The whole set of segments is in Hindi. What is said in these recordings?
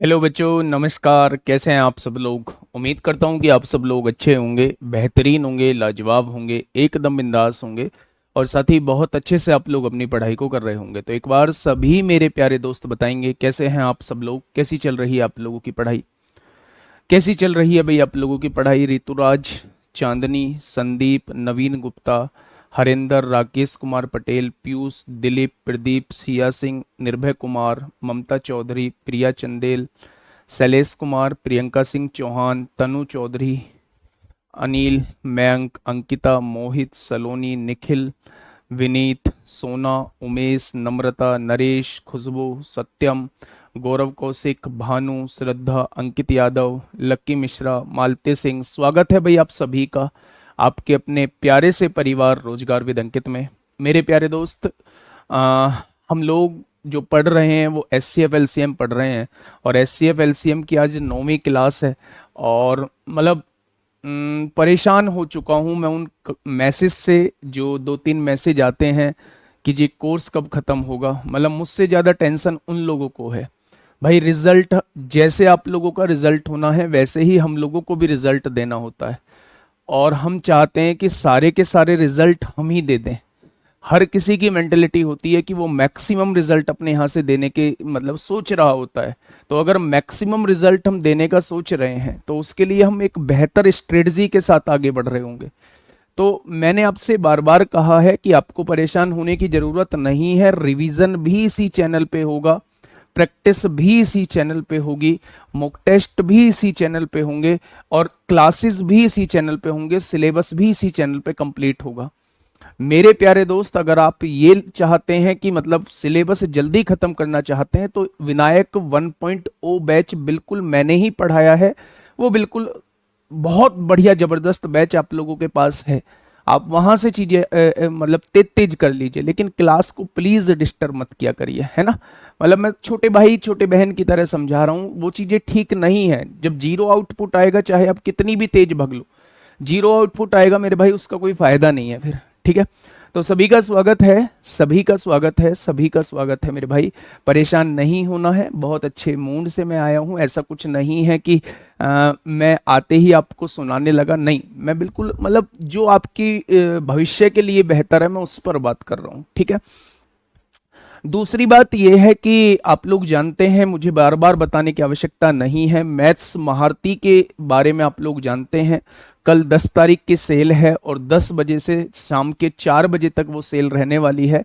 हेलो बच्चों, नमस्कार। कैसे हैं आप सब लोग? उम्मीद करता हूं कि आप सब लोग अच्छे होंगे, बेहतरीन होंगे, लाजवाब होंगे, एकदम बिंदास होंगे और साथ ही बहुत अच्छे से आप लोग अपनी पढ़ाई को कर रहे होंगे। तो एक बार सभी मेरे प्यारे दोस्त बताएंगे कैसे हैं आप सब लोग, कैसी चल रही है आप लोगों की पढ़ाई? कैसी चल रही है भाई आप लोगों की पढ़ाई? ऋतुराज, चांदनी, संदीप, नवीन गुप्ता, हरेंद्र, राकेश कुमार पटेल, पीयूष, दिलीप, प्रदीप, सिया सिंह, निर्भय कुमार, ममता चौधरी, प्रिया चंदेल, शैलेश कुमार, प्रियंका सिंह चौहान, तनु चौधरी, अनिल, मयंक, अंकिता, मोहित, सलोनी, निखिल, विनीत, सोना, उमेश, नम्रता, नरेश, खुशबू, सत्यम, गौरव कौशिक, भानु, श्रद्धा, अंकित यादव, लक्की मिश्रा, मालते सिंह। स्वागत है भाई आप सभी का आपके अपने प्यारे से परिवार रोजगार विद अंकित में। मेरे प्यारे दोस्त, आ, हम लोग जो पढ़ रहे हैं वो S C F L C M पढ़ रहे हैं और S C F L C M की आज 9वीं क्लास है। और मतलब परेशान हो चुका हूँ मैं उन मैसेज से, जो दो तीन मैसेज आते हैं कि ये कोर्स कब ख़त्म होगा। मतलब मुझसे ज़्यादा टेंशन उन लोगों को है भाई। रिजल्ट, जैसे आप लोगों का रिजल्ट होना है वैसे ही हम लोगों को भी रिजल्ट देना होता है और हम चाहते हैं कि सारे के सारे रिजल्ट हम ही दे दें। हर किसी की मेंटेलिटी होती है कि वो मैक्सिमम रिजल्ट अपने यहाँ से देने के मतलब सोच रहा होता है। तो अगर मैक्सिमम रिजल्ट हम देने का सोच रहे हैं तो उसके लिए हम एक बेहतर स्ट्रेटजी के साथ आगे बढ़ रहे होंगे। तो मैंने आपसे बार बार कहा है कि आपको परेशान होने की जरूरत नहीं है। रिवीजन भी इसी चैनल पे होगा, प्रैक्टिस भी इसी चैनल पे होगी, मॉक टेस्ट भी इसी चैनल पे होंगे और क्लासेस भी इसी चैनल पे होंगे, सिलेबस भी इसी चैनल पे कंप्लीट होगा। मेरे प्यारे दोस्त, अगर आप ये चाहते हैं कि मतलब सिलेबस जल्दी खत्म करना चाहते हैं तो विनायक 1.0 बैच बिल्कुल मैंने ही पढ़ाया है। वो बिल्कुल बहुत बढ़िया जबरदस्त बैच आप लोगों के पास है। आप वहां से चीजें मतलब तेज तेज कर लीजिए, लेकिन क्लास को प्लीज डिस्टर्ब मत किया करिए, है ना। मतलब मैं छोटे भाई छोटे बहन की तरह समझा रहा हूँ, वो चीजें ठीक नहीं है। जब जीरो आउटपुट आएगा, चाहे आप कितनी भी तेज भग लो, जीरो आउटपुट आएगा मेरे भाई, उसका कोई फायदा नहीं है फिर। ठीक है। तो सभी का स्वागत है, सभी का स्वागत है, सभी का स्वागत है मेरे भाई। परेशान नहीं होना है, बहुत अच्छे मूड से मैं आया हूँ। ऐसा कुछ नहीं है कि मैं आते ही आपको सुनाने लगा, नहीं। मैं बिल्कुल मतलब जो आपकी भविष्य के लिए बेहतर है मैं उस पर बात कर रहा हूँ। ठीक है। दूसरी बात यह है कि आप लोग जानते हैं, मुझे बार बार बताने की आवश्यकता नहीं है, मैथ्स महारती के बारे में आप लोग जानते हैं। कल 10 तारीख की सेल है और 10 बजे से शाम के 4 बजे तक वो सेल रहने वाली है।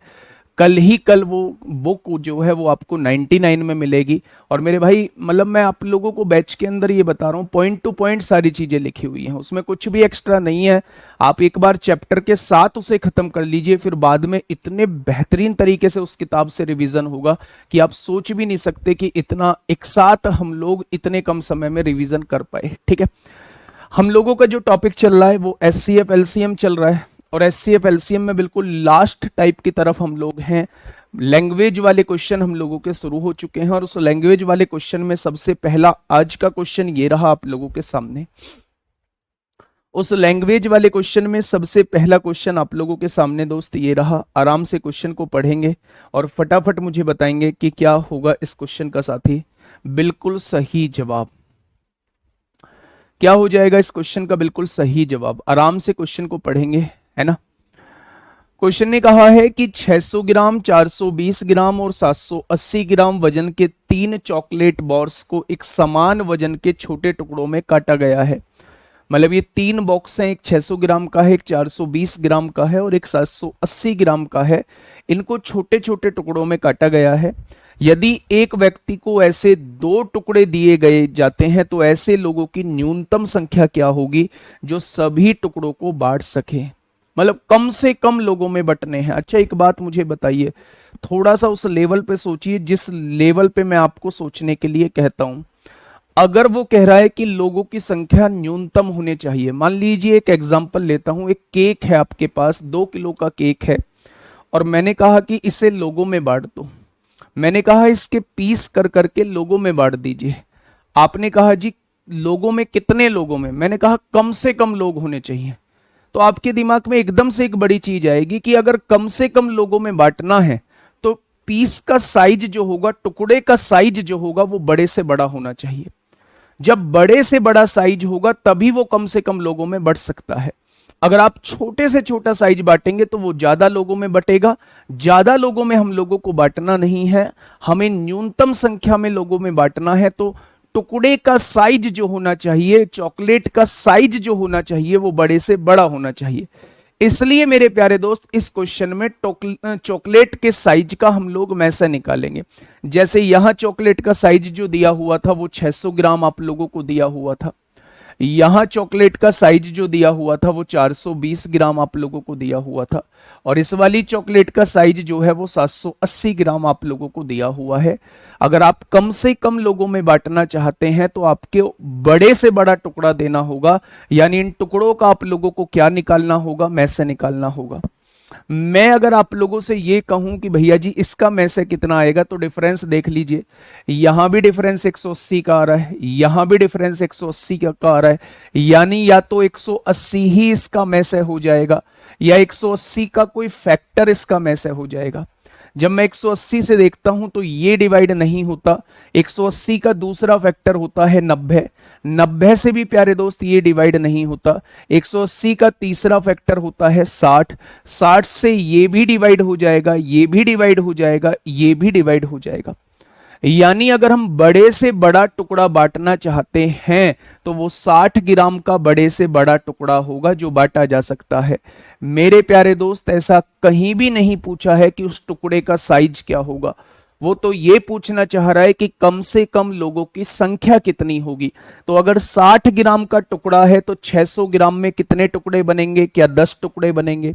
कल ही कल वो बुक जो है वो आपको 99 में मिलेगी। और मेरे भाई मतलब मैं आप लोगों को बैच के अंदर ये बता रहा हूँ, पॉइंट टू पॉइंट सारी चीजें लिखी हुई हैं, उसमें कुछ भी एक्स्ट्रा नहीं है। आप एक बार चैप्टर के साथ उसे खत्म कर लीजिए, फिर बाद में इतने बेहतरीन तरीके से उस किताब से रिवीजन होगा कि आप सोच भी नहीं सकते कि इतना एक साथ हम लोग इतने कम समय में रिवीजन कर पाए। ठीक है। हम लोगों का जो टॉपिक चल रहा है वो S C F L C M चल रहा है और S C F L C M में बिल्कुल लास्ट टाइप की तरफ हम लोग हैं। लैंग्वेज वाले क्वेश्चन हम लोगों के शुरू हो चुके हैं और उस लैंग्वेज वाले क्वेश्चन में सबसे पहला आज का क्वेश्चन ये रहा आप लोगों के सामने। उस लैंग्वेज वाले क्वेश्चन में सबसे पहला क्वेश्चन आप लोगों के सामने दोस्त ये रहा। आराम से क्वेश्चन को पढ़ेंगे और फटाफट मुझे बताएंगे कि क्या होगा इस क्वेश्चन का साथी। बिल्कुल सही जवाब क्या हो जाएगा इस क्वेश्चन का? बिल्कुल सही जवाब। आराम से क्वेश्चन को पढ़ेंगे, है ना। क्वेश्चन ने कहा है कि 600 ग्राम, 420 ग्राम और 780 ग्राम वजन के 3 चॉकलेट बॉर्स को एक समान वजन के छोटे टुकड़ों में काटा गया है। मतलब ये 3 बॉक्स हैं, एक 600 ग्राम का है, एक 420 ग्राम का है और एक 780 ग्राम का है। इनको छोटे छोटे टुकड़ों में काटा गया है। यदि एक व्यक्ति को ऐसे 2 टुकड़े दिए गए जाते हैं तो ऐसे लोगों की न्यूनतम संख्या क्या होगी जो सभी टुकड़ों को बांट सके। मतलब कम से कम लोगों में बंटने हैं। अच्छा एक बात मुझे बताइए, थोड़ा सा उस लेवल पे सोचिए जिस लेवल पे मैं आपको सोचने के लिए कहता हूं। अगर वो कह रहा है कि लोगों की संख्या न्यूनतम होने चाहिए, मान लीजिए एक एग्जांपल लेता हूं, एक केक है आपके पास, 2 किलो का केक है और मैंने कहा कि इसे लोगों में बांट दो। मैंने कहा इसके पीस कर करके लोगों में बांट दीजिए। आपने कहा जी लोगों में, कितने लोगों में? मैंने कहा कम से कम लोग होने चाहिए। तो आपके दिमाग में एकदम से एक बड़ी चीज आएगी कि अगर कम से कम लोगों में बांटना है तो पीस का साइज जो होगा, टुकड़े का साइज जो होगा वो बड़े से बड़ा होना चाहिए। जब बड़े से बड़ा साइज होगा तभी वो कम से कम लोगों में बंट सकता है। अगर आप छोटे से छोटा साइज बांटेंगे तो वो ज्यादा लोगों में बटेगा। ज्यादा लोगों में हम लोगों को बांटना नहीं है, हमें न्यूनतम संख्या में लोगों में बांटना है। तो टुकड़े का साइज जो होना चाहिए, चॉकलेट का साइज जो होना चाहिए वो बड़े से बड़ा होना चाहिए। इसलिए मेरे प्यारे दोस्त इस क्वेश्चन में चॉकलेट के साइज का हम लोग मैसे निकालेंगे। जैसे यहां चॉकलेट का साइज जो दिया हुआ था वो 600 ग्राम आप लोगों को दिया हुआ था। यहां चॉकलेट का साइज जो दिया हुआ था वो 420 ग्राम आप लोगों को दिया हुआ था। और इस वाली चॉकलेट का साइज जो है वो 780 ग्राम आप लोगों को दिया हुआ है। अगर आप कम से कम लोगों में बांटना चाहते हैं तो आपके बड़े से बड़ा टुकड़ा देना होगा, यानी इन टुकड़ों का आप लोगों को क्या निकालना होगा, में से निकालना होगा। मैं अगर आप लोगों से ये कहूं कि भैया जी इसका में से कितना आएगा, तो डिफरेंस देख लीजिए। यहां भी डिफरेंस 180 का आ रहा है, यहां भी डिफरेंस 180 का आ रहा है, यानी या तो 180 ही इसका में से हो जाएगा या 180 का कोई फैक्टर इसका में से हो जाएगा। जब मैं 180 से देखता हूं तो ये डिवाइड नहीं होता। 180 का दूसरा फैक्टर होता है 90। 90 से भी प्यारे दोस्त ये डिवाइड नहीं होता। 180 का तीसरा फैक्टर होता है 60। 60 से ये भी डिवाइड हो जाएगा, ये भी डिवाइड हो जाएगा, ये भी डिवाइड हो जाएगा। यानी अगर हम बड़े से बड़ा टुकड़ा बांटना चाहते हैं तो वो 60 ग्राम का बड़े से बड़ा टुकड़ा होगा जो बांटा जा सकता है। मेरे प्यारे दोस्त ऐसा कहीं भी नहीं पूछा है कि उस टुकड़े का साइज क्या होगा, वो तो ये पूछना चाह रहा है कि कम से कम लोगों की संख्या कितनी होगी। तो अगर 60 ग्राम का टुकड़ा है तो 600 ग्राम में कितने टुकड़े बनेंगे, क्या 10 टुकड़े बनेंगे।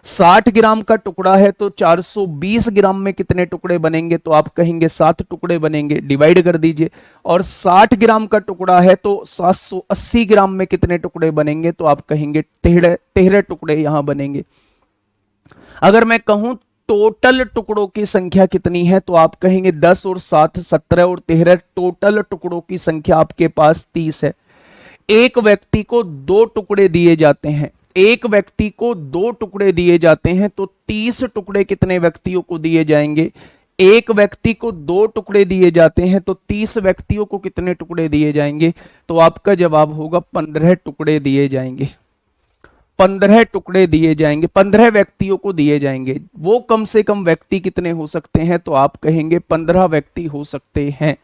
60 ग्राम का टुकड़ा है तो 420 ग्राम में कितने टुकड़े बनेंगे, तो आप कहेंगे 7 टुकड़े बनेंगे, डिवाइड कर दीजिए। और 60 ग्राम का टुकड़ा है तो 780 ग्राम में कितने टुकड़े बनेंगे, तो आप कहेंगे 13 टुकड़े यहां बनेंगे। अगर मैं कहूं टोटल टुकड़ों की संख्या कितनी है, तो आप कहेंगे 10 और 7 17 और 13, टोटल टुकड़ों की संख्या आपके पास 30 है। एक व्यक्ति को 2 टुकड़े दिए जाते हैं, एक व्यक्ति को 2 टुकड़े दिए जाते हैं तो 30 टुकड़े कितने व्यक्तियों को दिए जाएंगे। एक व्यक्ति को 2 टुकड़े दिए जाते हैं तो 30 व्यक्तियों को कितने टुकड़े दिए जाएंगे, तो आपका जवाब होगा 15 टुकड़े दिए जाएंगे। 15 टुकड़े दिए जाएंगे, 15 व्यक्तियों को दिए जाएंगे। वो कम से कम व्यक्ति कितने हो सकते हैं, तो आप कहेंगे 15 व्यक्ति हो सकते हैं।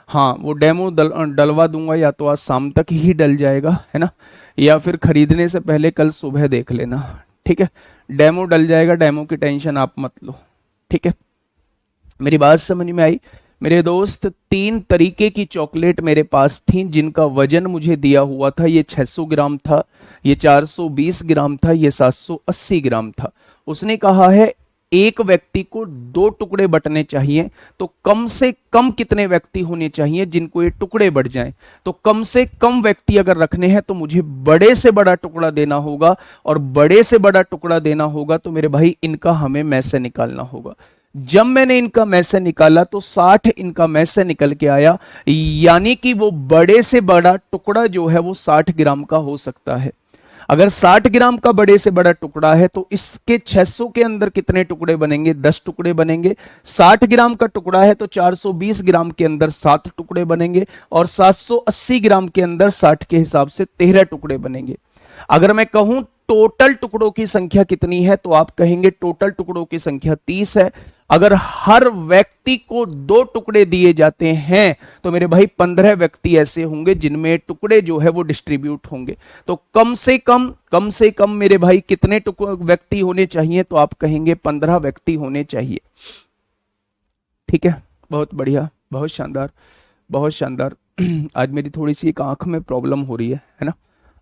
हाँ, वो डेमो डलवा दूंगा, या तो आज शाम तक ही डल जाएगा, है ना, या फिर खरीदने से पहले कल सुबह देख लेना, ठीक है। डेमो डल जाएगा, डेमो की टेंशन आप मत लो, ठीक है। मेरी बात समझ में आई मेरे दोस्त। 3 तरीके की चॉकलेट मेरे पास थी जिनका वजन मुझे दिया हुआ था। ये 600 ग्राम था, ये 420 ग्राम था, ये 780 ग्राम था। उसने कहा है एक व्यक्ति को 2 टुकड़े बंटने चाहिए, तो कम से कम कितने व्यक्ति होने चाहिए जिनको ये टुकड़े बढ़ जाएं। तो कम से कम व्यक्ति अगर रखने हैं तो मुझे बड़े से बड़ा टुकड़ा देना होगा, और बड़े से बड़ा टुकड़ा देना होगा तो मेरे भाई इनका हमें में से निकालना होगा। जब मैंने इनका में से निकाला तो 60 इनका में से निकल के आया, यानी कि वो बड़े से बड़ा टुकड़ा जो है वो 60 ग्राम का हो सकता है। अगर 60 ग्राम का बड़े से बड़ा टुकड़ा है तो इसके 600 के अंदर कितने टुकड़े बनेंगे, 10 टुकड़े बनेंगे। 60 ग्राम का टुकड़ा है तो 420 ग्राम के अंदर 7 टुकड़े बनेंगे, और 780 ग्राम के अंदर 60 के हिसाब से 13 टुकड़े बनेंगे। अगर मैं कहूं टोटल टुकड़ों की संख्या कितनी है, तो आप कहेंगे टोटल टुकड़ों की संख्या 30 है। अगर हर व्यक्ति को 2 टुकड़े दिए जाते हैं तो मेरे भाई 15 व्यक्ति ऐसे होंगे जिनमें टुकड़े जो है वो डिस्ट्रीब्यूट होंगे। तो कम से कम मेरे भाई कितने व्यक्ति होने चाहिए, तो आप कहेंगे 15 व्यक्ति होने चाहिए, ठीक है। बहुत बढ़िया, बहुत शानदार, बहुत शानदार। आज मेरी थोड़ी सी एक आंख में प्रॉब्लम हो रही है ना,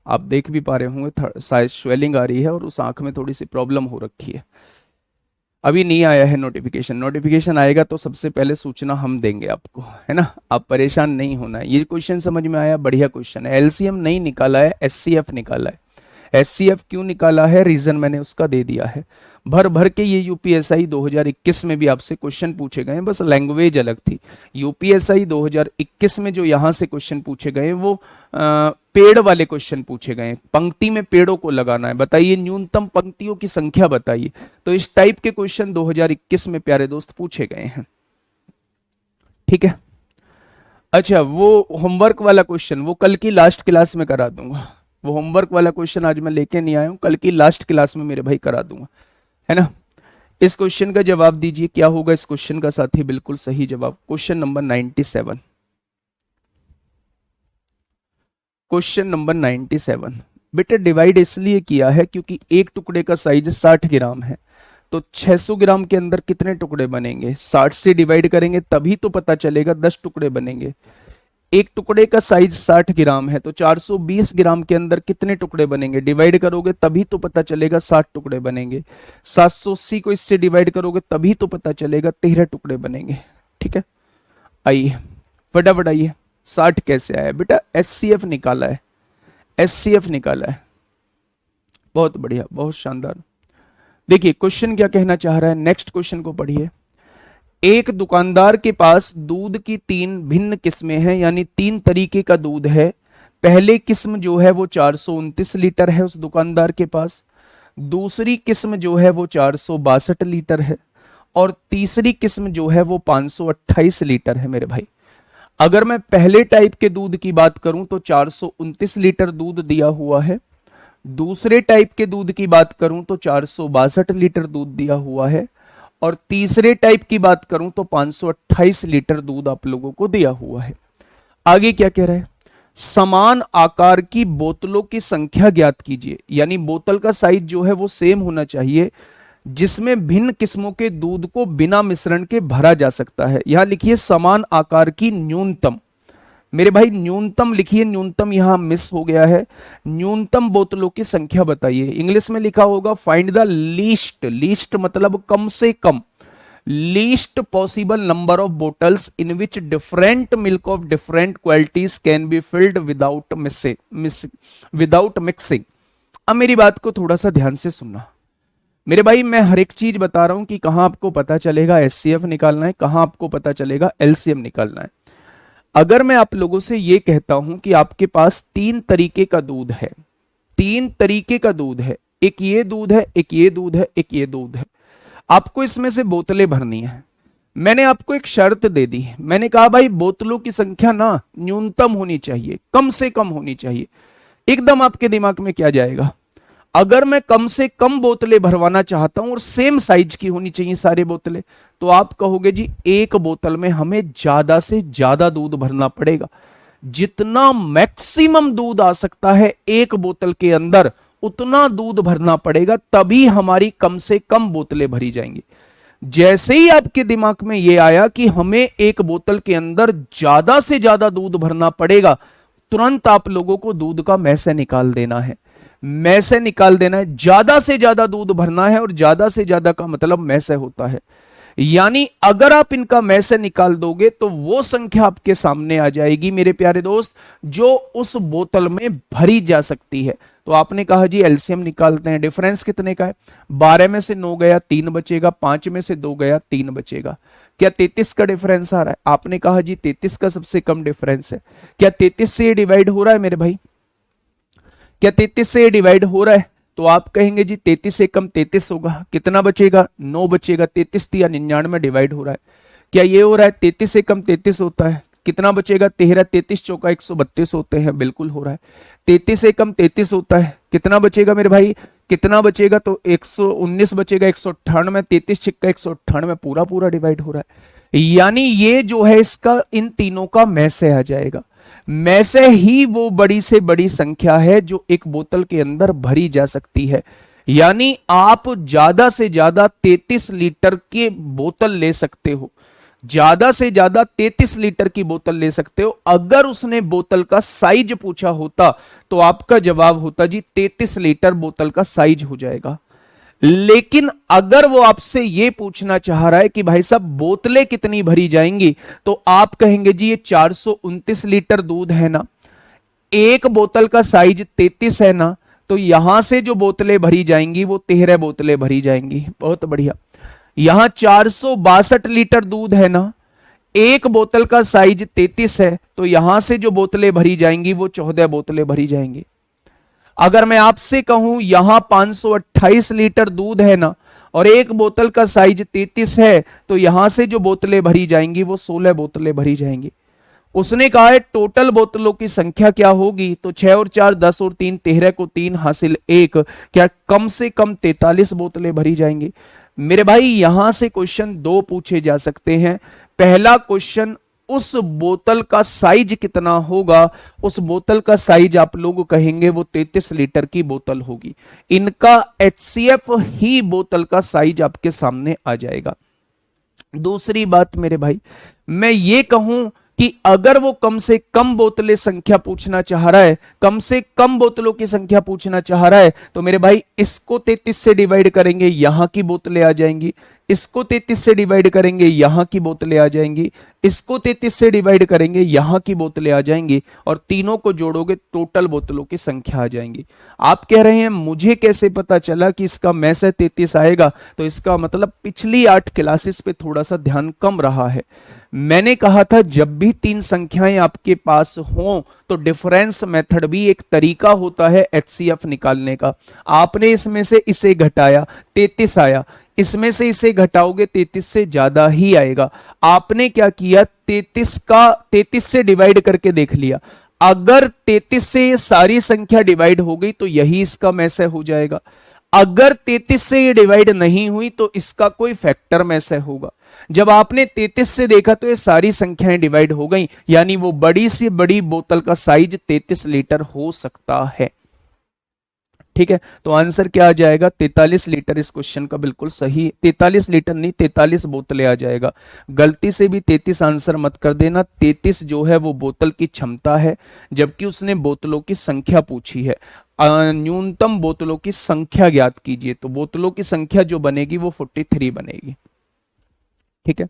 आप देख भी पा रहे होंगे, शायद स्वेलिंग आ रही है और उस आंख में थोड़ी सी प्रॉब्लम हो रखी है। अभी नहीं आया है नोटिफिकेशन, नोटिफिकेशन आएगा तो सबसे पहले सूचना हम देंगे आपको, है ना। आप परेशान नहीं होना है। ये क्वेश्चन समझ में आया, बढ़िया क्वेश्चन है। एलसीएम नहीं निकाला है, एचसीएफ निकाला है। एचसीएफ क्यों निकाला है, रीजन मैंने उसका दे दिया है। भर भर के ये यूपीएसआई 2021 में भी आपसे क्वेश्चन पूछे गए, बस लैंग्वेज अलग थी। यूपीएसआई 2021 में जो यहां से क्वेश्चन पूछे गए वो पेड़ वाले क्वेश्चन पूछे गए, पंक्ति में पेड़ों को लगाना है, बताइए न्यूनतम पंक्तियों की संख्या बताइए। तो इस टाइप के क्वेश्चन 2021 में प्यारे दोस्त पूछे गए हैं, ठीक है। अच्छा, वो होमवर्क वाला क्वेश्चन वो कल की लास्ट क्लास में करा दूंगा। वो होमवर्क वाला क्वेश्चन आज मैं लेके नहीं आया हूं, कल की लास्ट क्लास में मेरे भाई करा दूंगा, है ना। इस क्वेश्चन का जवाब दीजिए, क्या होगा इस क्वेश्चन का साथी, बिल्कुल सही जवाब। Question number 97, question number 97। बेटा डिवाइड इसलिए किया है क्योंकि एक टुकड़े का साइज 60 ग्राम है, तो 600 ग्राम के अंदर कितने टुकड़े बनेंगे, 60 से डिवाइड करेंगे तभी तो पता चलेगा, 10 टुकड़े बनेंगे। एक टुकड़े का साइज 60 ग्राम है, तो 420 ग्राम के अंदर कितने टुकड़े बनेंगे, डिवाइड करोगे तभी तो पता चलेगा, 60 टुकड़े बनेंगे। 780 को इससे डिवाइड करोगे तभी तो पता चलेगा, 13 टुकड़े बनेंगे, ठीक है। आइए फटाफट आइए, 60 कैसे आया बेटा, एचसीएफ निकाला है, एचसीएफ निकाला है, बहुत बढ़िया, बहुत शानदार। देखिए क्वेश्चन क्या कहना चाह रहा है, नेक्स्ट क्वेश्चन को पढ़िए। एक दुकानदार के पास दूध की 3 भिन्न किस्में हैं, यानी 3 तरीके का दूध है। पहले किस्म जो है वो 429 लीटर है उस दुकानदार के पास, दूसरी किस्म जो है वो 462 लीटर है, और तीसरी किस्म जो है वो 528 लीटर है मेरे भाई। अगर मैं पहले टाइप के दूध की बात करूं तो 429 लीटर दूध दिया हुआ है, दूसरे टाइप के दूध की बात करूं तो 462 लीटर दूध दिया हुआ है, और तीसरे टाइप की बात करूं तो 528 लीटर दूध आप लोगों को दिया हुआ है। आगे क्या कह रहा है, समान आकार की बोतलों की संख्या ज्ञात कीजिए, यानी बोतल का साइज जो है वो सेम होना चाहिए, जिसमें भिन्न किस्मों के दूध को बिना मिश्रण के भरा जा सकता है। यहां लिखिए समान आकार की न्यूनतम, मेरे भाई न्यूनतम लिखिए, न्यूनतम यहां मिस हो गया है, न्यूनतम बोतलों की संख्या बताइए। इंग्लिश में लिखा होगा फाइंड द लीस्ट, लीस्ट मतलब कम से कम, least possible number of bottles in which different milk of different qualities can be filled without without mixing. अब मेरी बात को थोड़ा सा ध्यान से सुनना मेरे भाई, मैं हर एक चीज बता रहा हूं कि कहां आपको पता चलेगा एचसीएफ निकालना है, कहां आपको पता चलेगा एलसीएम निकालना है। अगर मैं आप लोगों से यह कहता हूं कि आपके पास 3 तरीके का दूध है, 3 तरीके का दूध है, एक ये दूध है, एक ये दूध है, एक ये दूध है, आपको इसमें से बोतलें भरनी है। मैंने आपको एक शर्त दे दी, मैंने कहा भाई बोतलों की संख्या ना न्यूनतम होनी चाहिए, कम से कम होनी चाहिए। एकदम आपके दिमाग में क्या जाएगा, अगर मैं कम से कम बोतलें भरवाना चाहता हूं और सेम साइज की होनी चाहिए सारी बोतलें, तो आप कहोगे जी एक बोतल में हमें ज्यादा से ज्यादा दूध भरना पड़ेगा, जितना मैक्सिमम दूध आ सकता है एक बोतल के अंदर उतना दूध भरना पड़ेगा, तभी हमारी कम से कम बोतलें भरी जाएंगी। जैसे ही आपके दिमाग में यह आया कि हमें एक बोतल के अंदर ज्यादा से ज्यादा दूध भरना पड़ेगा, तुरंत आप लोगों को दूध का मैसे निकाल देना है, मैसे निकाल देना है, ज्यादा से ज्यादा दूध भरना है, और ज्यादा से ज्यादा का मतलब मैसे होता है, यानी अगर आप इनका मैसे निकाल दोगे तो वो संख्या आपके सामने आ जाएगी मेरे प्यारे दोस्त, जो उस बोतल में भरी जा सकती है। तो आपने कहा जी एलसीएम निकालते हैं, डिफरेंस कितने का है, 12 में से 9 गया 3 बचेगा, 5 में से 2 गया 3 बचेगा। क्या 33 का डिफरेंस आ रहा है, आपने कहा जी 33 का सबसे कम डिफरेंस है। क्या 33 से डिवाइड हो रहा है मेरे भाई, क्या 33 से डिवाइड हो रहा है, तो आप कहेंगे जी 33 से कम 33 होगा, कितना बचेगा 9 बचेगा, 33 या 99 डिवाइड हो रहा है। क्या ये हो रहा है 33 से कम 33 होता है, कितना बचेगा 13, 33 चौका 132 होते हैं, बिल्कुल हो रहा है। 33 से कम 33 होता है, कितना बचेगा मेरे भाई, कितना बचेगा, तो 119 बचेगा, 198, 33 छिक्का 198, पूरा पूरा डिवाइड हो रहा है। यानी ये जो है इसका इन तीनों का मैसे आ जाएगा, मैसे ही वो बड़ी से बड़ी संख्या है जो एक बोतल के अंदर भरी जा सकती है। यानी आप ज्यादा से ज्यादा 33 लीटर की बोतल ले सकते हो, ज्यादा से ज्यादा 33 लीटर की बोतल ले सकते हो। अगर उसने बोतल का साइज पूछा होता तो आपका जवाब होता जी 33 लीटर बोतल का साइज हो जाएगा। लेकिन अगर वो आपसे ये पूछना चाह रहा है कि भाई साहब बोतलें कितनी भरी जाएंगी, तो आप कहेंगे जी ये 429 लीटर दूध है ना, एक बोतल का साइज 33 है ना, तो यहां से जो बोतलें भरी जाएंगी वो 13 बोतलें भरी जाएंगी। बहुत बढ़िया। यहां 462 लीटर दूध है ना, एक बोतल का साइज 33 है, तो यहां से जो बोतलें भरी जाएंगी वो 14 बोतलें भरी जाएंगी। अगर मैं आपसे कहूं यहां 528 लीटर दूध है ना, और एक बोतल का साइज 33 है, तो यहां से जो बोतलें भरी जाएंगी वो 16 बोतलें भरी जाएंगी। उसने कहा है टोटल बोतलों की संख्या क्या होगी, तो 6 और 4 10 और 3 13 को 3 हासिल 1, क्या कम से कम 43 बोतलें भरी जाएंगी। मेरे भाई यहां से क्वेश्चन दो पूछे जा सकते हैं। पहला क्वेश्चन, उस बोतल का साइज कितना होगा, उस बोतल का साइज आप लोग कहेंगे वो 33 लीटर की बोतल होगी। इनका एचसीएफ ही बोतल का साइज आपके सामने आ जाएगा। दूसरी बात मेरे भाई, मैं ये कहूं कि अगर वो कम से कम बोतलें संख्या पूछना चाह रहा है, कम से कम बोतलों की संख्या पूछना चाह रहा है, तो मेरे भाई इसको 33 से डिवाइड करेंगे, यहां की बोतलें आ जाएंगी। इसको 33 से डिवाइड करेंगे, यहां की बोतलें आ जाएंगी। इसको 33 से डिवाइड करेंगे, यहां की बोतलें आ जाएंगी, और तीनों को जोड़ोगे टोटल बोतलों की संख्या आ जाएंगी। आप कह रहे हैं मुझे कैसे पता चला कि इसका मैस 33 आएगा, तो इसका मतलब पिछली 8 क्लासेस पे थोड़ा सा ध्यान कम रहा है। मैंने कहा था जब भी तीन संख्याएं आपके पास हों तो डिफरेंस मेथड भी एक तरीका होता है एचसीएफ निकालने का। आपने इसमें से इसे घटाया, 33 आया, इसमें से इसे घटाओगे 33 से ज्यादा ही आएगा। आपने क्या किया, 33 से डिवाइड करके देख लिया। अगर 33 से ये सारी संख्या डिवाइड हो गई तो यही इसका मैसे हो जाएगा। अगर 33 से ये डिवाइड नहीं हुई तो इसका कोई फैक्टर मैसे होगा। जब आपने 33 से देखा तो ये सारी संख्याएं डिवाइड हो गई, यानी वो बड़ी से बड़ी बोतल का साइज 33 लीटर हो सकता है। ठीक है, तो आंसर क्या आ जाएगा, 43 लीटर इस क्वेश्चन का बिल्कुल सही। 43 लीटर नहीं, 43 बोतलें आ जाएगा। गलती से भी 33 आंसर मत कर देना। 33 जो है वो बोतल की क्षमता है, जबकि उसने बोतलों की संख्या पूछी है। न्यूनतम बोतलों की संख्या ज्ञात कीजिए, तो बोतलों की संख्या जो बनेगी वो 43 बनेगी। ठीक है,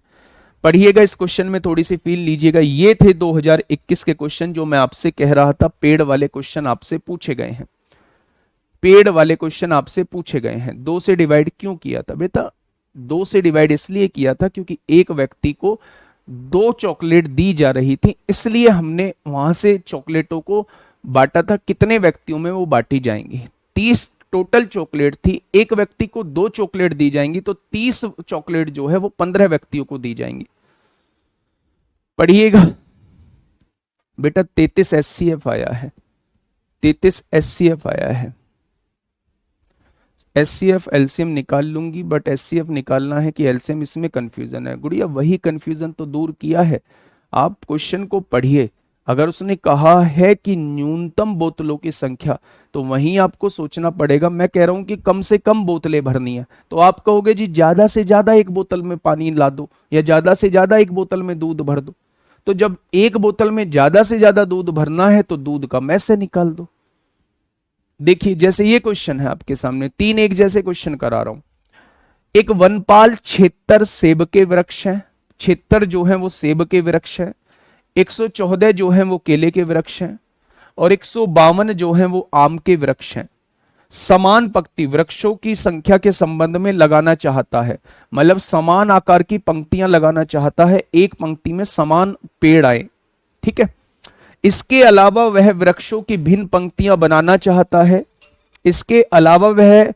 पढ़िएगा इस क्वेश्चन में, थोड़ी सी फील लीजिएगा। ये थे 2021 के क्वेश्चन जो मैं आपसे कह रहा था पेड़ वाले क्वेश्चन आपसे पूछे गए हैं। पेड़ वाले क्वेश्चन आपसे पूछे गए हैं। 2 से डिवाइड क्यों किया था बेटा, 2 से डिवाइड इसलिए किया था क्योंकि एक व्यक्ति को 2 चॉकलेट दी जा रही थी, इसलिए हमने वहां से चॉकलेटों को बांटा था। कितने व्यक्तियों में वो बांटी जाएंगी, 30 टोटल चॉकलेट थी, एक व्यक्ति को 2 चॉकलेट दी जाएंगी, तो 30 चॉकलेट जो है वो 15 व्यक्तियों को दी जाएंगी। पढ़िएगा बेटा, 33 एचसीएफ आया है, 33 एचसीएफ आया है। एचसीएफ एलसीएम निकाल लूंगी, बट एचसीएफ निकालना है कि एलसीएम, इसमें कंफ्यूजन है। गुड़िया वही कंफ्यूजन तो दूर किया है। आप क्वेश्चन को पढ़िए, अगर उसने कहा है कि न्यूनतम बोतलों की संख्या, तो वहीं आपको सोचना पड़ेगा। मैं कह रहा हूं कि कम से कम बोतलें भरनी है, तो आप कहोगे जी ज्यादा से ज्यादा एक बोतल में पानी ला दो, या ज्यादा से ज्यादा एक बोतल में दूध भर दो। तो जब एक बोतल में ज्यादा से ज्यादा दूध भरना है तो दूध का मैस से निकाल दो। देखिए जैसे ये क्वेश्चन है आपके सामने, 3 एक जैसे क्वेश्चन करा रहा हूं। एक वनपाल 76 सेब के वृक्ष हैं, 76 जो है वो सेब के वृक्ष है, 114 जो है वो केले के वृक्ष हैं, और 152 जो है वो आम के वृक्ष हैं। समान पंक्ति वृक्षों की संख्या के संबंध में लगाना चाहता है, मतलब समान आकार की पंक्तियां लगाना चाहता है, एक पंक्ति में समान पेड़ आए। ठीक है, इसके अलावा वह वृक्षों की भिन्न पंक्तियां बनाना चाहता है। इसके अलावा वह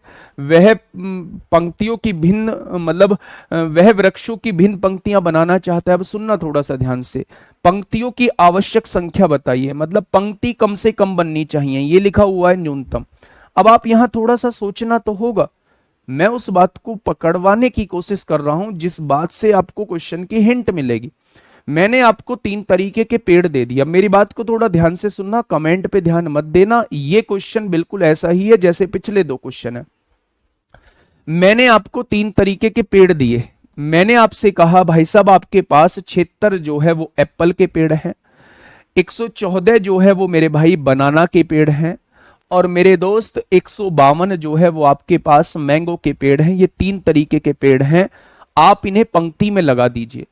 पंक्तियों की भिन्न, मतलब वह वृक्षों की भिन्न पंक्तियां बनाना चाहता है। अब सुनना थोड़ा सा ध्यान से, पंक्तियों की आवश्यक संख्या बताइए, मतलब पंक्ति कम से कम बननी चाहिए, ये लिखा हुआ है न्यूनतम। अब आप यहां थोड़ा सा सोचना तो होगा। मैं उस बात को पकड़वाने की कोशिश कर रहा हूं जिस बात से आपको क्वेश्चन की हिंट मिलेगी। मैंने आपको 3 तरीके के पेड़ दे दिया, मेरी बात को थोड़ा ध्यान से सुनना, कमेंट पे ध्यान मत देना। ये क्वेश्चन बिल्कुल ऐसा ही है जैसे पिछले 2 क्वेश्चन है। मैंने आपको 3 तरीके के पेड़ दिए। मैंने आपसे कहा भाई साहब आपके पास 76 जो है वो एप्पल के पेड़ हैं, 114 जो है वो मेरे भाई बनाना के पेड़ हैं, और मेरे दोस्त 152 जो है वो आपके पास मैंगो के पेड़ हैं। ये 3 तरीके के पेड़ हैं, आप इन्हें पंक्ति में लगा दीजिए।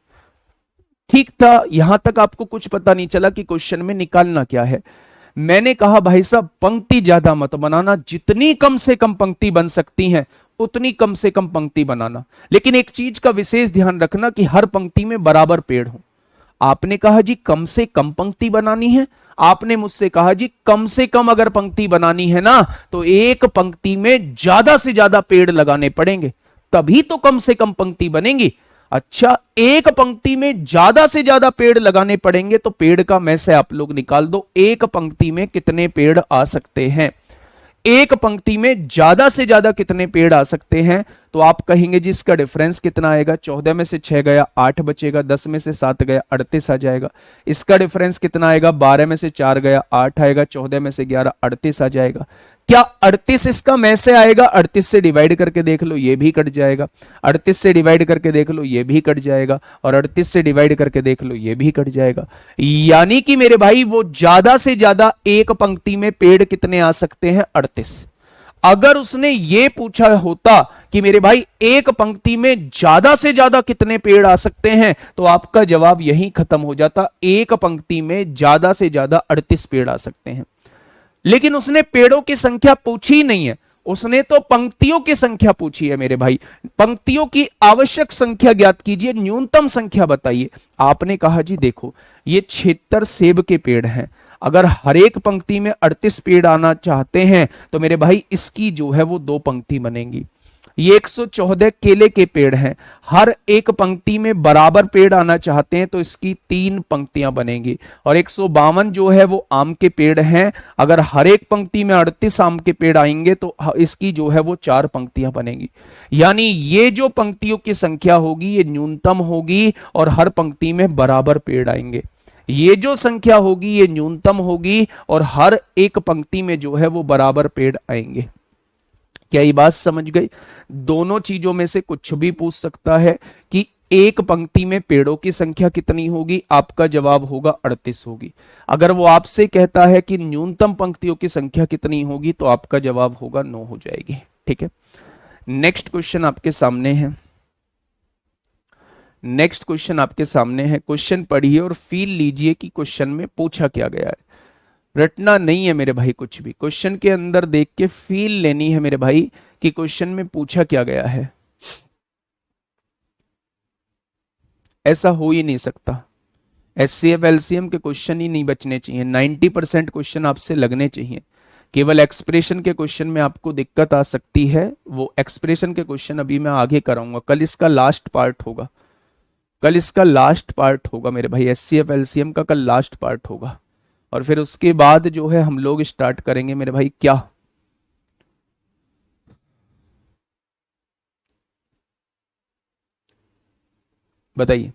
ठीक था, यहां तक आपको कुछ पता नहीं चला कि क्वेश्चन में निकालना क्या है। मैंने कहा भाई साहब पंक्ति ज्यादा मत बनाना, जितनी कम से कम पंक्ति बन सकती हैं उतनी कम से कम पंक्ति बनाना, लेकिन एक चीज का विशेष ध्यान रखना कि हर पंक्ति में बराबर पेड़ हो। आपने कहा जी कम से कम पंक्ति बनानी है, आपने मुझसे कहा जी कम से कम अगर पंक्ति बनानी है ना तो एक पंक्ति में ज्यादा से ज्यादा पेड़ लगाने पड़ेंगे, तभी तो कम से कम पंक्ति बनेगी। अच्छा, एक पंक्ति में ज्यादा से ज्यादा पेड़ लगाने पड़ेंगे तो पेड़ का में से आप लोग निकाल दो, एक पंक्ति में कितने पेड़ आ सकते हैं। एक पंक्ति में ज्यादा से ज्यादा कितने पेड़ आ सकते हैं, तो आप कहेंगे जी इसका डिफरेंस कितना आएगा, 14 में से 6 गया 8 बचेगा, 10 में से 7 गया 38 आ जाएगा। इसका डिफरेंस कितना आएगा, 12 में से 4 गया 8 आएगा, 14 में से 11 38 आ जाएगा। क्या 38 इसका में से आएगा, 38 से डिवाइड करके देख लो ये भी कट जाएगा, 38 से डिवाइड करके देख लो ये भी कट जाएगा, और 38 से डिवाइड करके देख लो ये भी कट जाएगा। यानी कि मेरे भाई वो ज्यादा से ज्यादा एक पंक्ति में पेड़ कितने आ सकते हैं, 38। अगर उसने ये पूछा होता कि मेरे भाई एक पंक्ति में ज्यादा से ज्यादा कितने पेड़ आ सकते हैं, तो आपका जवाब यहीं खत्म हो जाता, एक पंक्ति में ज्यादा से ज्यादा 38 पेड़ आ सकते हैं। लेकिन उसने पेड़ों की संख्या पूछी ही नहीं है, उसने तो पंक्तियों की संख्या पूछी है। मेरे भाई पंक्तियों की आवश्यक संख्या ज्ञात कीजिए, न्यूनतम संख्या बताइए। आपने कहा जी देखो ये 76 सेब के पेड़ हैं, अगर हर एक पंक्ति में 38 पेड़ आना चाहते हैं तो मेरे भाई इसकी जो है वो 2 पंक्ति बनेंगी। ये 114 केले के पेड़ हैं, हर एक पंक्ति में बराबर पेड़ आना चाहते हैं तो इसकी 3 पंक्तियां बनेंगी। और 152 जो है वो आम के पेड़ हैं, अगर हर एक पंक्ति में 38 आम के पेड़ आएंगे तो इसकी जो है वो 4 पंक्तियां बनेंगी। यानी ये जो पंक्तियों की संख्या होगी ये न्यूनतम होगी और हर पंक्ति में बराबर पेड़ आएंगे। ये जो संख्या होगी ये न्यूनतम होगी और हर एक पंक्ति में जो है वो बराबर पेड़ आएंगे। क्या ये बात समझ गई? दोनों चीजों में से कुछ भी पूछ सकता है कि एक पंक्ति में पेड़ों की संख्या कितनी होगी, आपका जवाब होगा 38 होगी। अगर वो आपसे कहता है कि न्यूनतम पंक्तियों की संख्या कितनी होगी तो आपका जवाब होगा 9 हो जाएगी। ठीक है, नेक्स्ट क्वेश्चन आपके सामने है। नेक्स्ट क्वेश्चन आपके सामने है, क्वेश्चन पढ़िए और फील लीजिए कि क्वेश्चन में पूछा क्या गया है। रटना नहीं है मेरे भाई कुछ भी, क्वेश्चन के अंदर देख के फील लेनी है मेरे भाई कि क्वेश्चन में पूछा क्या गया है। ऐसा हो ही नहीं सकता, एचसीएफ एलसीएम के क्वेश्चन ही नहीं बचने चाहिए, 90% क्वेश्चन आपसे लगने चाहिए। केवल एक्सप्रेशन के क्वेश्चन में आपको दिक्कत आ सकती है, वो एक्सप्रेशन के क्वेश्चन अभी मैं आगे कराऊंगा, कल इसका लास्ट पार्ट होगा, कल इसका लास्ट पार्ट होगा मेरे भाई, एचसीएफ एलसीएम का कल लास्ट पार्ट होगा। और फिर उसके बाद जो है हम लोग स्टार्ट करेंगे मेरे भाई क्या, बताइए।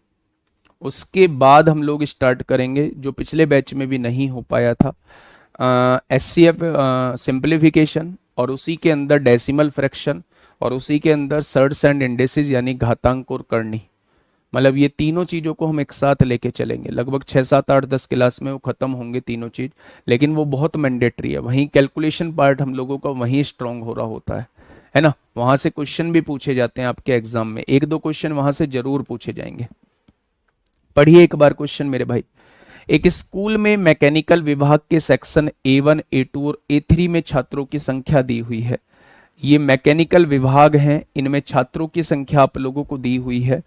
उसके बाद हम लोग स्टार्ट करेंगे जो पिछले बैच में भी नहीं हो पाया था, एचसीएफ सिंप्लीफिकेशन, और उसी के अंदर डेसिमल फ्रैक्शन, और उसी के अंदर सर्ड्स एंड इंडेसिस यानी घातांक और करनी। मतलब ये तीनों चीज़ों को हम एक साथ लेके चलेंगे, लगभग 6, 7, 8, 10 क्लास में वो खत्म होंगे तीनों चीज़, लेकिन वो बहुत मैंडेटरी है। वहीं कैलकुलेशन पार्ट हम लोगों का वहीं स्ट्रांग हो रहा होता है ना, वहां से क्वेश्चन भी पूछे जाते हैं आपके एग्जाम में, 1-2 क्वेश्चन वहां से जरूर पूछे जाएंगे। पढ़िए एक बार क्वेश्चन मेरे भाई। एक स्कूल में मैकेनिकल विभाग के सेक्शन A1, A2 और A3 में छात्रों की संख्या दी हुई है। ये मैकेनिकल विभाग हैं, इनमें छात्रों की संख्या आप लोगों को दी हुई है।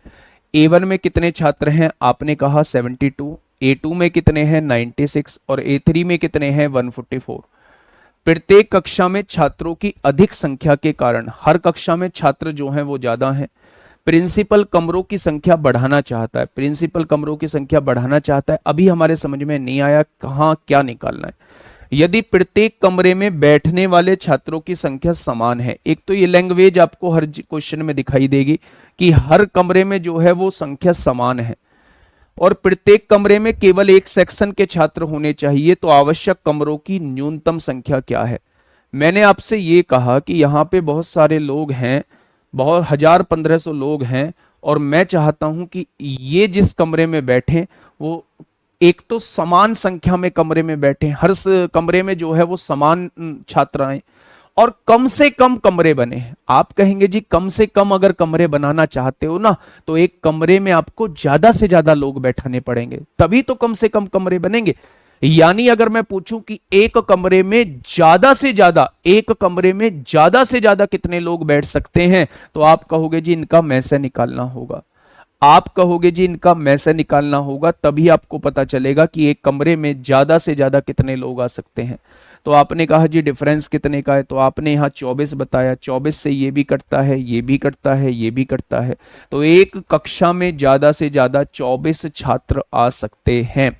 A1 में कितने छात्र हैं, आपने कहा 72, A2 में कितने हैं 96 और A3 में कितने हैं 144। प्रत्येक कक्षा में छात्रों की अधिक संख्या के कारण हर कक्षा में छात्र जो हैं वो ज्यादा हैं। प्रिंसिपल कमरों की संख्या बढ़ाना चाहता है, प्रिंसिपल कमरों की संख्या बढ़ाना चाहता है। अभी हमारे समझ में नहीं आया कहाँ क्या निकालना है। यदि प्रत्येक कमरे में बैठने वाले छात्रों की संख्या समान है, एक तो ये लैंग्वेज आपको हर क्वेश्चन में दिखाई देगी कि हर कमरे में जो है वो संख्या समान है, और प्रत्येक कमरे में केवल एक सेक्शन के छात्र होने चाहिए, तो आवश्यक कमरों की न्यूनतम संख्या क्या है। मैंने आपसे ये कहा कि यहाँ पे बहुत सारे लोग हैं, बहुत 1000-1500 लोग हैं, और मैं चाहता हूं कि ये जिस कमरे में बैठे वो एक तो समान संख्या में कमरे में बैठे, हर कमरे में जो है वो समान छात्र आए, और कम से कम कमरे बने। आप कहेंगे जी कम से कम अगर कमरे बनाना चाहते हो ना तो एक कमरे में आपको ज्यादा से ज्यादा लोग बैठाने पड़ेंगे, तभी तो कम से कम कमरे बनेंगे। यानी अगर मैं पूछूं कि एक कमरे में ज्यादा से ज्यादा कितने लोग बैठ सकते हैं, तो आप कहोगे जी इनका में से निकालना होगा। आप कहोगे जी इनका में से निकालना होगा, तभी आपको पता चलेगा कि एक कमरे में ज्यादा से ज्यादा कितने लोग आ सकते हैं। तो आपने कहा जी डिफरेंस कितने का है, तो आपने यहाँ 24 बताया। 24 से ये भी कटता है, ये भी कटता है, ये भी कटता है। तो एक कक्षा में ज्यादा से ज्यादा 24 छात्र आ सकते हैं।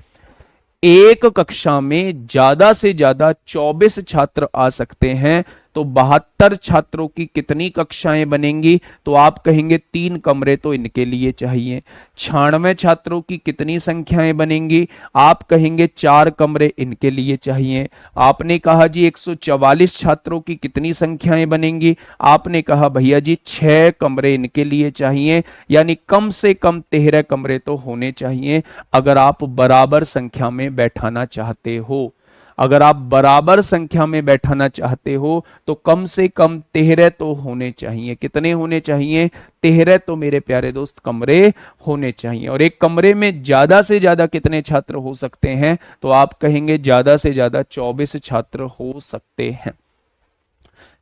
एक कक्षा में ज्यादा से ज्यादा 24 छात्र आ सकते हैं। तो 72 छात्रों की कितनी कक्षाएं बनेंगी, तो आप कहेंगे 3 कमरे तो इनके लिए चाहिए। 96 छात्रों की कितनी संख्याएं बनेंगी, आप कहेंगे 4 कमरे इनके लिए चाहिए। आपने कहा जी 144 छात्रों की कितनी संख्याएं बनेंगी, आपने कहा भैया जी 6 कमरे इनके लिए चाहिए। यानी कम से कम 13 कमरे तो होने चाहिए अगर आप बराबर संख्या में बैठाना चाहते हो। अगर आप बराबर संख्या में बैठाना चाहते हो तो कम से कम 13 तो होने चाहिए। कितने होने चाहिए? 13 तो मेरे प्यारे दोस्त कमरे होने चाहिए। और एक कमरे में ज्यादा से ज्यादा कितने छात्र हो सकते हैं, तो आप कहेंगे ज्यादा से ज्यादा 24 छात्र हो सकते हैं।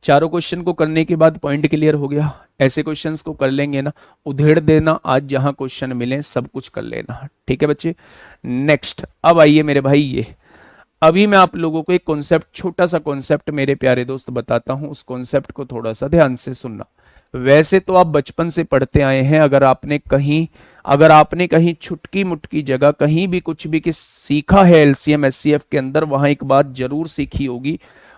चारों क्वेश्चन को करने के बाद पॉइंट क्लियर हो गया। ऐसे क्वेश्चंस को कर लेंगे ना, उधेड़ देना, आज जहां क्वेश्चन मिले सब कुछ कर लेना। ठीक है बच्चे। नेक्स्ट, अब आइए मेरे भाई, ये अभी मैं आप लोगों को एक कॉन्सेप्ट, छोटा सा कॉन्सेप्ट मेरे प्यारे दोस्त बताता हूं। उस कॉन्सेप्ट को थोड़ा सा ध्यान से सुनना। वैसे तो आप बचपन से पढ़ते आए हैं, अगर आपने कहीं छुटकी मुटकी जगह कहीं भी कुछ भी सीखा है एलसीएम एचसीएफ के अंदर, वहां एक बात जरूर सीखी होगी।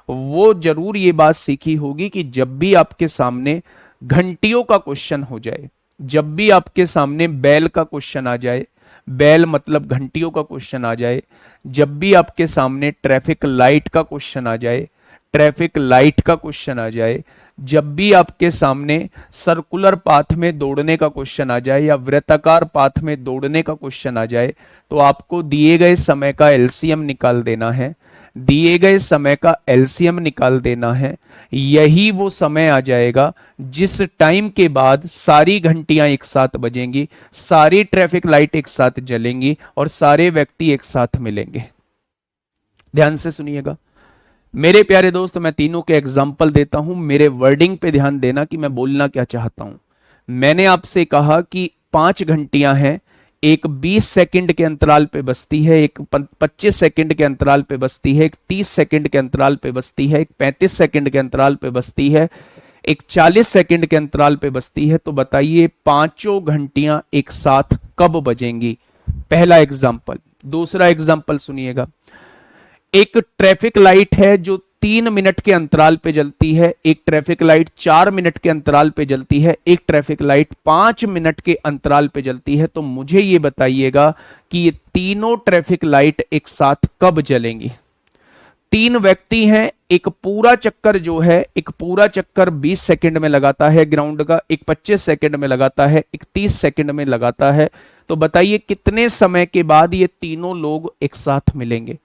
वो जरूर ये बात सीखी होगी कि जब भी आपके सामने घंटियों का क्वेश्चन हो जाए, जब भी आपके सामने बैल का क्वेश्चन आ जाए, बैल मतलब घंटियों का क्वेश्चन आ जाए, जब भी आपके सामने ट्रैफिक लाइट का क्वेश्चन आ जाए, ट्रैफिक लाइट का क्वेश्चन आ जाए, जब भी आपके सामने सर्कुलर पाथ में दौड़ने का क्वेश्चन आ जाए या वृत्ताकार पाथ में दौड़ने का क्वेश्चन आ जाए, तो आपको दिए गए समय का एलसीएम निकाल देना है। दिए गए समय का एलसीएम निकाल देना है। यही वो समय आ जाएगा जिस टाइम के बाद सारी घंटियां एक साथ बजेंगी, सारी ट्रैफिक लाइट एक साथ जलेंगी और सारे व्यक्ति एक साथ मिलेंगे। ध्यान से सुनिएगा मेरे प्यारे दोस्त, मैं तीनों के एग्जाम्पल देता हूं। मेरे वर्डिंग पे ध्यान देना कि मैं बोलना क्या चाहता हूं। मैंने आपसे कहा कि 5 घंटियां हैं, एक 20 सेकंड के अंतराल पे बजती है, एक 25 सेकंड के अंतराल पे बजती है, एक 30 सेकंड के अंतराल पे बजती है, एक 35 सेकंड के अंतराल पे बजती है, एक 40 सेकंड के अंतराल पे बजती है। तो बताइए पांचों घंटियां एक साथ कब बजेंगी? पहला एग्जाम्पल। दूसरा एग्जाम्पल सुनिएगा। एक ट्रैफिक लाइट है जो 3 मिनट के अंतराल पे जलती है, एक ट्रैफिक लाइट 4 मिनट के अंतराल पे जलती है, एक ट्रैफिक लाइट 5 मिनट के अंतराल पे जलती है। तो मुझे ये बताइएगा कि ये तीनों ट्रैफिक लाइट एक साथ कब जलेंगी? 3 व्यक्ति हैं, एक पूरा चक्कर 20 सेकंड में लगाता है ग्राउंड का, एक 25 सेकंड में लगाता है, एक 30 सेकंड में लगाता है। तो बताइए कितने समय के बाद ये तीनों लोग एक साथ मिलेंगे?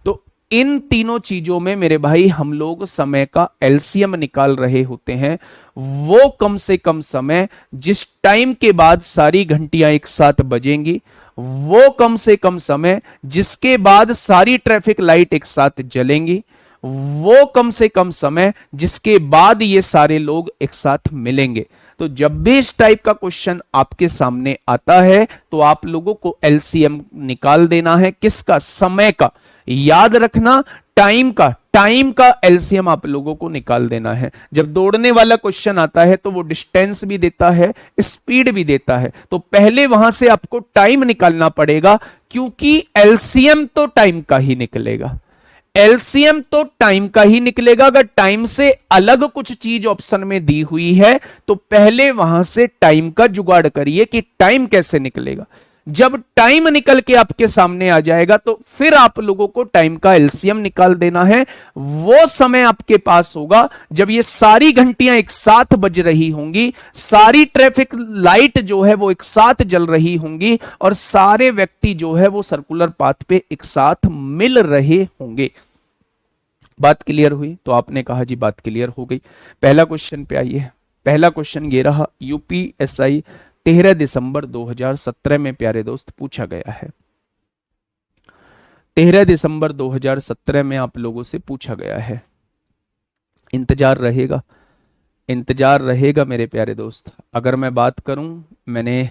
तो इन तीनों चीजों में मेरे भाई हम लोग समय का एलसीएम निकाल रहे होते हैं। वो कम से कम समय जिस टाइम के बाद सारी घंटियां एक साथ बजेंगी, वो कम से कम समय जिसके बाद सारी ट्रैफिक लाइट एक साथ जलेंगी, वो कम से कम समय जिसके बाद ये सारे लोग एक साथ मिलेंगे। तो जब भी इस टाइप का क्वेश्चन आपके सामने आता है तो आप लोगों को एलसीएम निकाल देना है। किसका? समय का। याद रखना, टाइम का एलसीएम आप लोगों को निकाल देना है। जब दौड़ने वाला क्वेश्चन आता है तो वो डिस्टेंस भी देता है, स्पीड भी देता है। तो पहले वहां से आपको टाइम निकालना पड़ेगा, क्योंकि एलसीएम तो टाइम का ही निकलेगा। एलसीएम तो टाइम का ही निकलेगा। अगर टाइम से अलग कुछ चीज ऑप्शन में दी हुई है तो पहले वहां से टाइम का जुगाड़ करिए कि टाइम कैसे निकलेगा। जब टाइम निकल के आपके सामने आ जाएगा तो फिर आप लोगों को टाइम का एलसीएम निकाल देना है। वो समय आपके पास होगा जब ये सारी घंटियां एक साथ बज रही होंगी, सारी ट्रैफिक लाइट जो है वो एक साथ जल रही होंगी और सारे व्यक्ति जो है वो सर्कुलर पाथ पे एक साथ मिल रहे होंगे। बात क्लियर हुई? तो आपने कहा जी बात क्लियर हो गई। पहला क्वेश्चन पे आइए। पहला क्वेश्चन ये रहा, यूपीएसआई 13 दिसंबर 2017 में प्यारे दोस्त पूछा गया है। 13 दिसंबर 2017 में आप लोगों से पूछा गया है। इंतजार रहेगा, इंतजार रहेगा मेरे प्यारे दोस्त। अगर मैं बात करूं, मैंने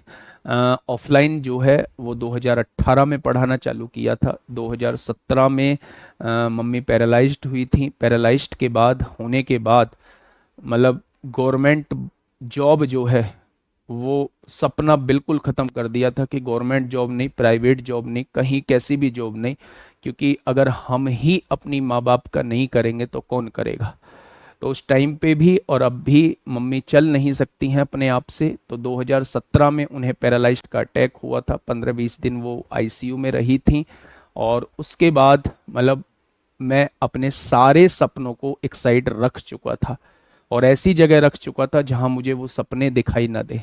ऑफलाइन जो है वो 2018 में पढ़ाना चालू किया था। 2017 में मम्मी पैरालाइज्ड हुई थी। पैरालाइज्ड के बाद होने के बाद मतलब गवर्नमेंट जॉब जो है वो सपना बिल्कुल ख़त्म कर दिया था कि गवर्नमेंट जॉब नहीं, प्राइवेट जॉब नहीं, कहीं कैसी भी जॉब नहीं, क्योंकि अगर हम ही अपनी माँ बाप का नहीं करेंगे तो कौन करेगा। तो उस टाइम पे भी और अब भी मम्मी चल नहीं सकती हैं अपने आप से। तो 2017 में उन्हें पैरालाइज्ड का अटैक हुआ था। 15-20 दिन वो आईसीयू में रही थी। और उसके बाद मतलब मैं अपने सारे सपनों को एक साइड रख चुका था और ऐसी जगह रख चुका था जहां मुझे वो सपने दिखाई ना दे।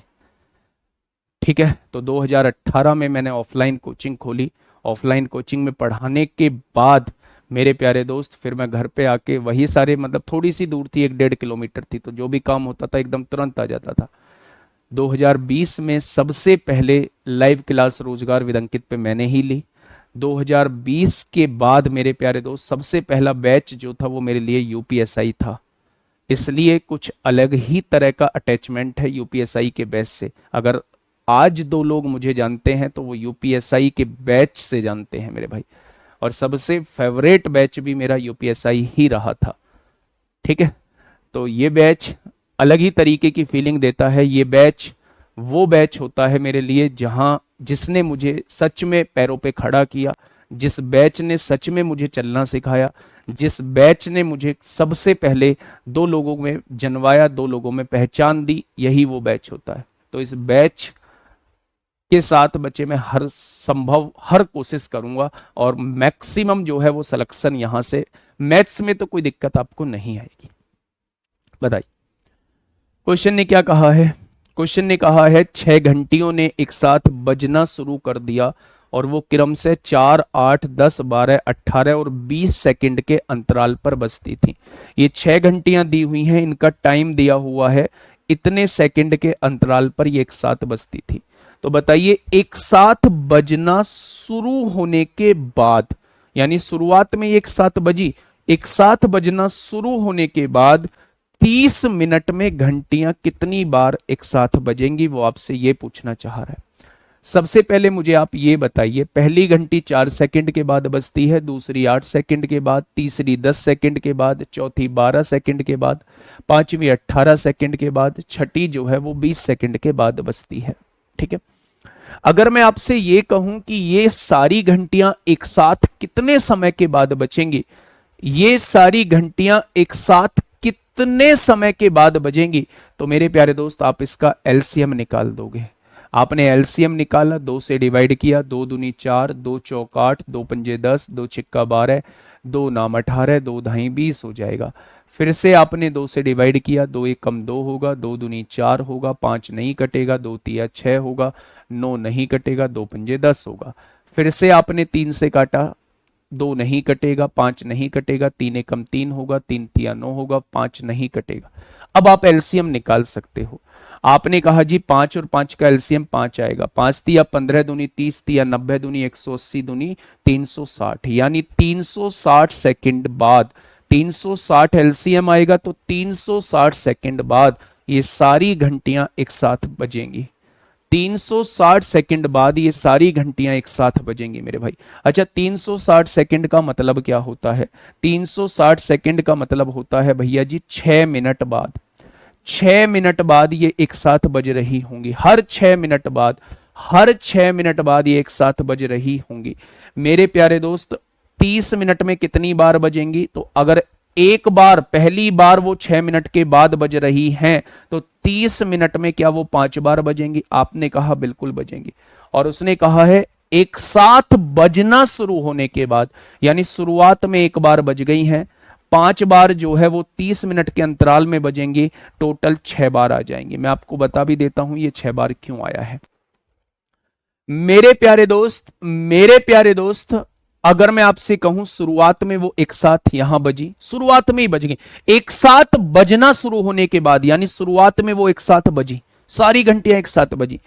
ठीक है, तो 2018 में मैंने ऑफलाइन कोचिंग खोली। ऑफलाइन कोचिंग में पढ़ाने के बाद मेरे प्यारे दोस्त फिर मैं घर पे आके वही सारे मतलब थोड़ी सी दूर थी, 1-1.5 किलोमीटर थी, तो जो भी काम होता था एकदम तुरंत आ जाता था। 2020 में सबसे पहले लाइव क्लास रोजगार विद अंकित पे मैंने ही ली। 2020 के बाद मेरे प्यारे दोस्त सबसे पहला बैच जो था वो मेरे लिए यूपीएसआई था। इसलिए कुछ अलग ही तरह का अटैचमेंट है यूपीएसआई के बैच से। अगर आज 2 लोग मुझे जानते हैं तो वो यूपीएसआई के बैच से जानते हैं मेरे भाई। और सबसे फेवरेट बैच भी मेरा यूपीएसआई ही रहा था। ठीक है, तो ये बैच अलग ही तरीके की फीलिंग देता है। ये बैच वो बैच होता है मेरे लिए जहां जिसने मुझे सच में पैरों पे खड़ा किया, जिस बैच ने सच में मुझे चलना सिखाया, जिस बैच ने मुझे सबसे पहले 2 लोगों में जनवाया, 2 लोगों में पहचान दी, यही वो बैच होता है। तो इस बैच के साथ बच्चे मैं हर संभव हर कोशिश करूंगा और मैक्सिमम जो है वो सिलेक्शन यहां से। मैथ्स में तो कोई दिक्कत आपको नहीं आएगी। बताइए क्वेश्चन ने क्या कहा है। क्वेश्चन ने कहा है 6 घंटियों ने एक साथ बजना शुरू कर दिया और वो क्रम से 4, 8, 10, 12, 18 और 20 सेकंड के अंतराल पर बजती थी। ये 6 घंटियां दी हुई हैं, इनका टाइम दिया हुआ है, इतने सेकंड के अंतराल पर ये एक साथ बजती थी। तो बताइए एक साथ बजना शुरू होने के बाद, यानी शुरुआत में एक साथ बजी, एक साथ बजना शुरू होने के बाद 30 मिनट में घंटियां कितनी बार एक साथ बजेंगी, वो आपसे ये पूछना चाह रहा है। सबसे पहले मुझे आप ये बताइए, पहली घंटी 4 सेकंड के बाद बजती है, दूसरी 8 सेकंड के बाद, तीसरी 10 सेकंड के बाद, चौथी 12 सेकंड के बाद, पांचवी 18 सेकंड के बाद, छठी जो है वो 20 सेकंड के बाद बजती है। ठीक है, अगर मैं आपसे ये कहूं कि ये सारी घंटियां एक साथ कितने समय के बाद बजेंगी, ये सारी घंटियां एक साथ कितने समय के बाद बजेंगी, तो मेरे प्यारे दोस्त आप इसका एलसीएम निकाल दोगे। आपने एलसीएम निकाला, 2 से डिवाइड किया, 2 दूनी 4, 2 चौक 8, 2 पंजे 10, 2 छिक्का 12, 2 नाम 18, 2 ढाई 20 हो जाएगा। फिर से आपने 2 से डिवाइड किया, 2 एक कम 2 होगा, 2 दूनी 4 होगा, 5 नहीं कटेगा, 2 तिया 6 होगा, 9 नहीं कटेगा, 2 पंजे 10 होगा। फिर से आपने 3 से काटा, 2 नहीं कटेगा, 5 नहीं कटेगा, 3 एकम 3 होगा, 3 तिया 9 होगा, 5 नहीं कटेगा। अब आप एलसीएम निकाल सकते हो। आपने कहा जी 5 और 5 का एलसीएम 5 आएगा, 5 तिया 15 दूनी 30, तिया 90 दूनी 180 दूनी 360, यानी 360 सेकंड बाद 360 एलसीएम आएगा। तो 360 सेकंड बाद ये सारी घंटियां एक साथ बजेंगी। 360 सेकंड बाद ये सारी घंटियां एक साथ बजेंगी मेरे भाई। अच्छा, 360 सेकंड का मतलब क्या होता है? 360 सेकंड का मतलब होता है भैया जी 6 मिनट बाद, 6 मिनट बाद ये एक साथ बज रही होंगी। हर 6 मिनट बाद, हर 6 मिनट बाद ये एक साथ बज रही होंगी मेरे प्यारे दोस्त। 30 मिनट में कितनी बार बजेंगी? तो अगर एक बार पहली बार वो 6 मिनट के बाद बज रही हैं तो 30 मिनट में क्या वो 5 बार बजेंगी? आपने कहा बिल्कुल बजेंगी। और उसने कहा है एक साथ बजना शुरू होने के बाद, यानी शुरुआत में एक बार बज गई हैं, 5 बार जो है वो 30 मिनट के अंतराल में बजेंगी, टोटल 6 बार आ जाएंगे। मैं आपको बता भी देता हूं ये 6 बार क्यों आया है मेरे प्यारे दोस्त। मेरे प्यारे दोस्त, अगर मैं आपसे कहूं शुरुआत में वो एक साथ यहां बजी, शुरुआत में ही बज गई, एक साथ बजना शुरू होने के बाद, यानी शुरुआत में वो एक साथ बजी, सारी घंटियां एक साथ बजी,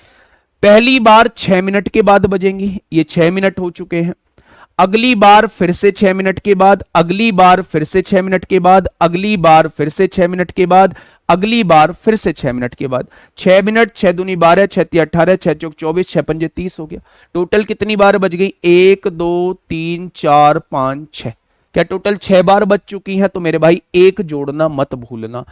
पहली बार 6 मिनट के बाद बजेंगी, ये 6 मिनट हो चुके हैं। अगली बार फिर से 6 मिनट के बाद, अगली बार फिर से 6 मिनट के बाद, अगली बार फिर से 6 मिनट के बाद, अगली बार फिर से 6 मिनट के बाद। 6 मिनट, 6 दूनी 12, 6 3 18, 6 चौक 24, 6 पंजे 30 हो गया। टोटल कितनी बार बज गई? 1 2 3 4 5 6। क्या टोटल 6 बार बज चुकी है? तो मेरे भाई एक जोड़ना मत भूलना।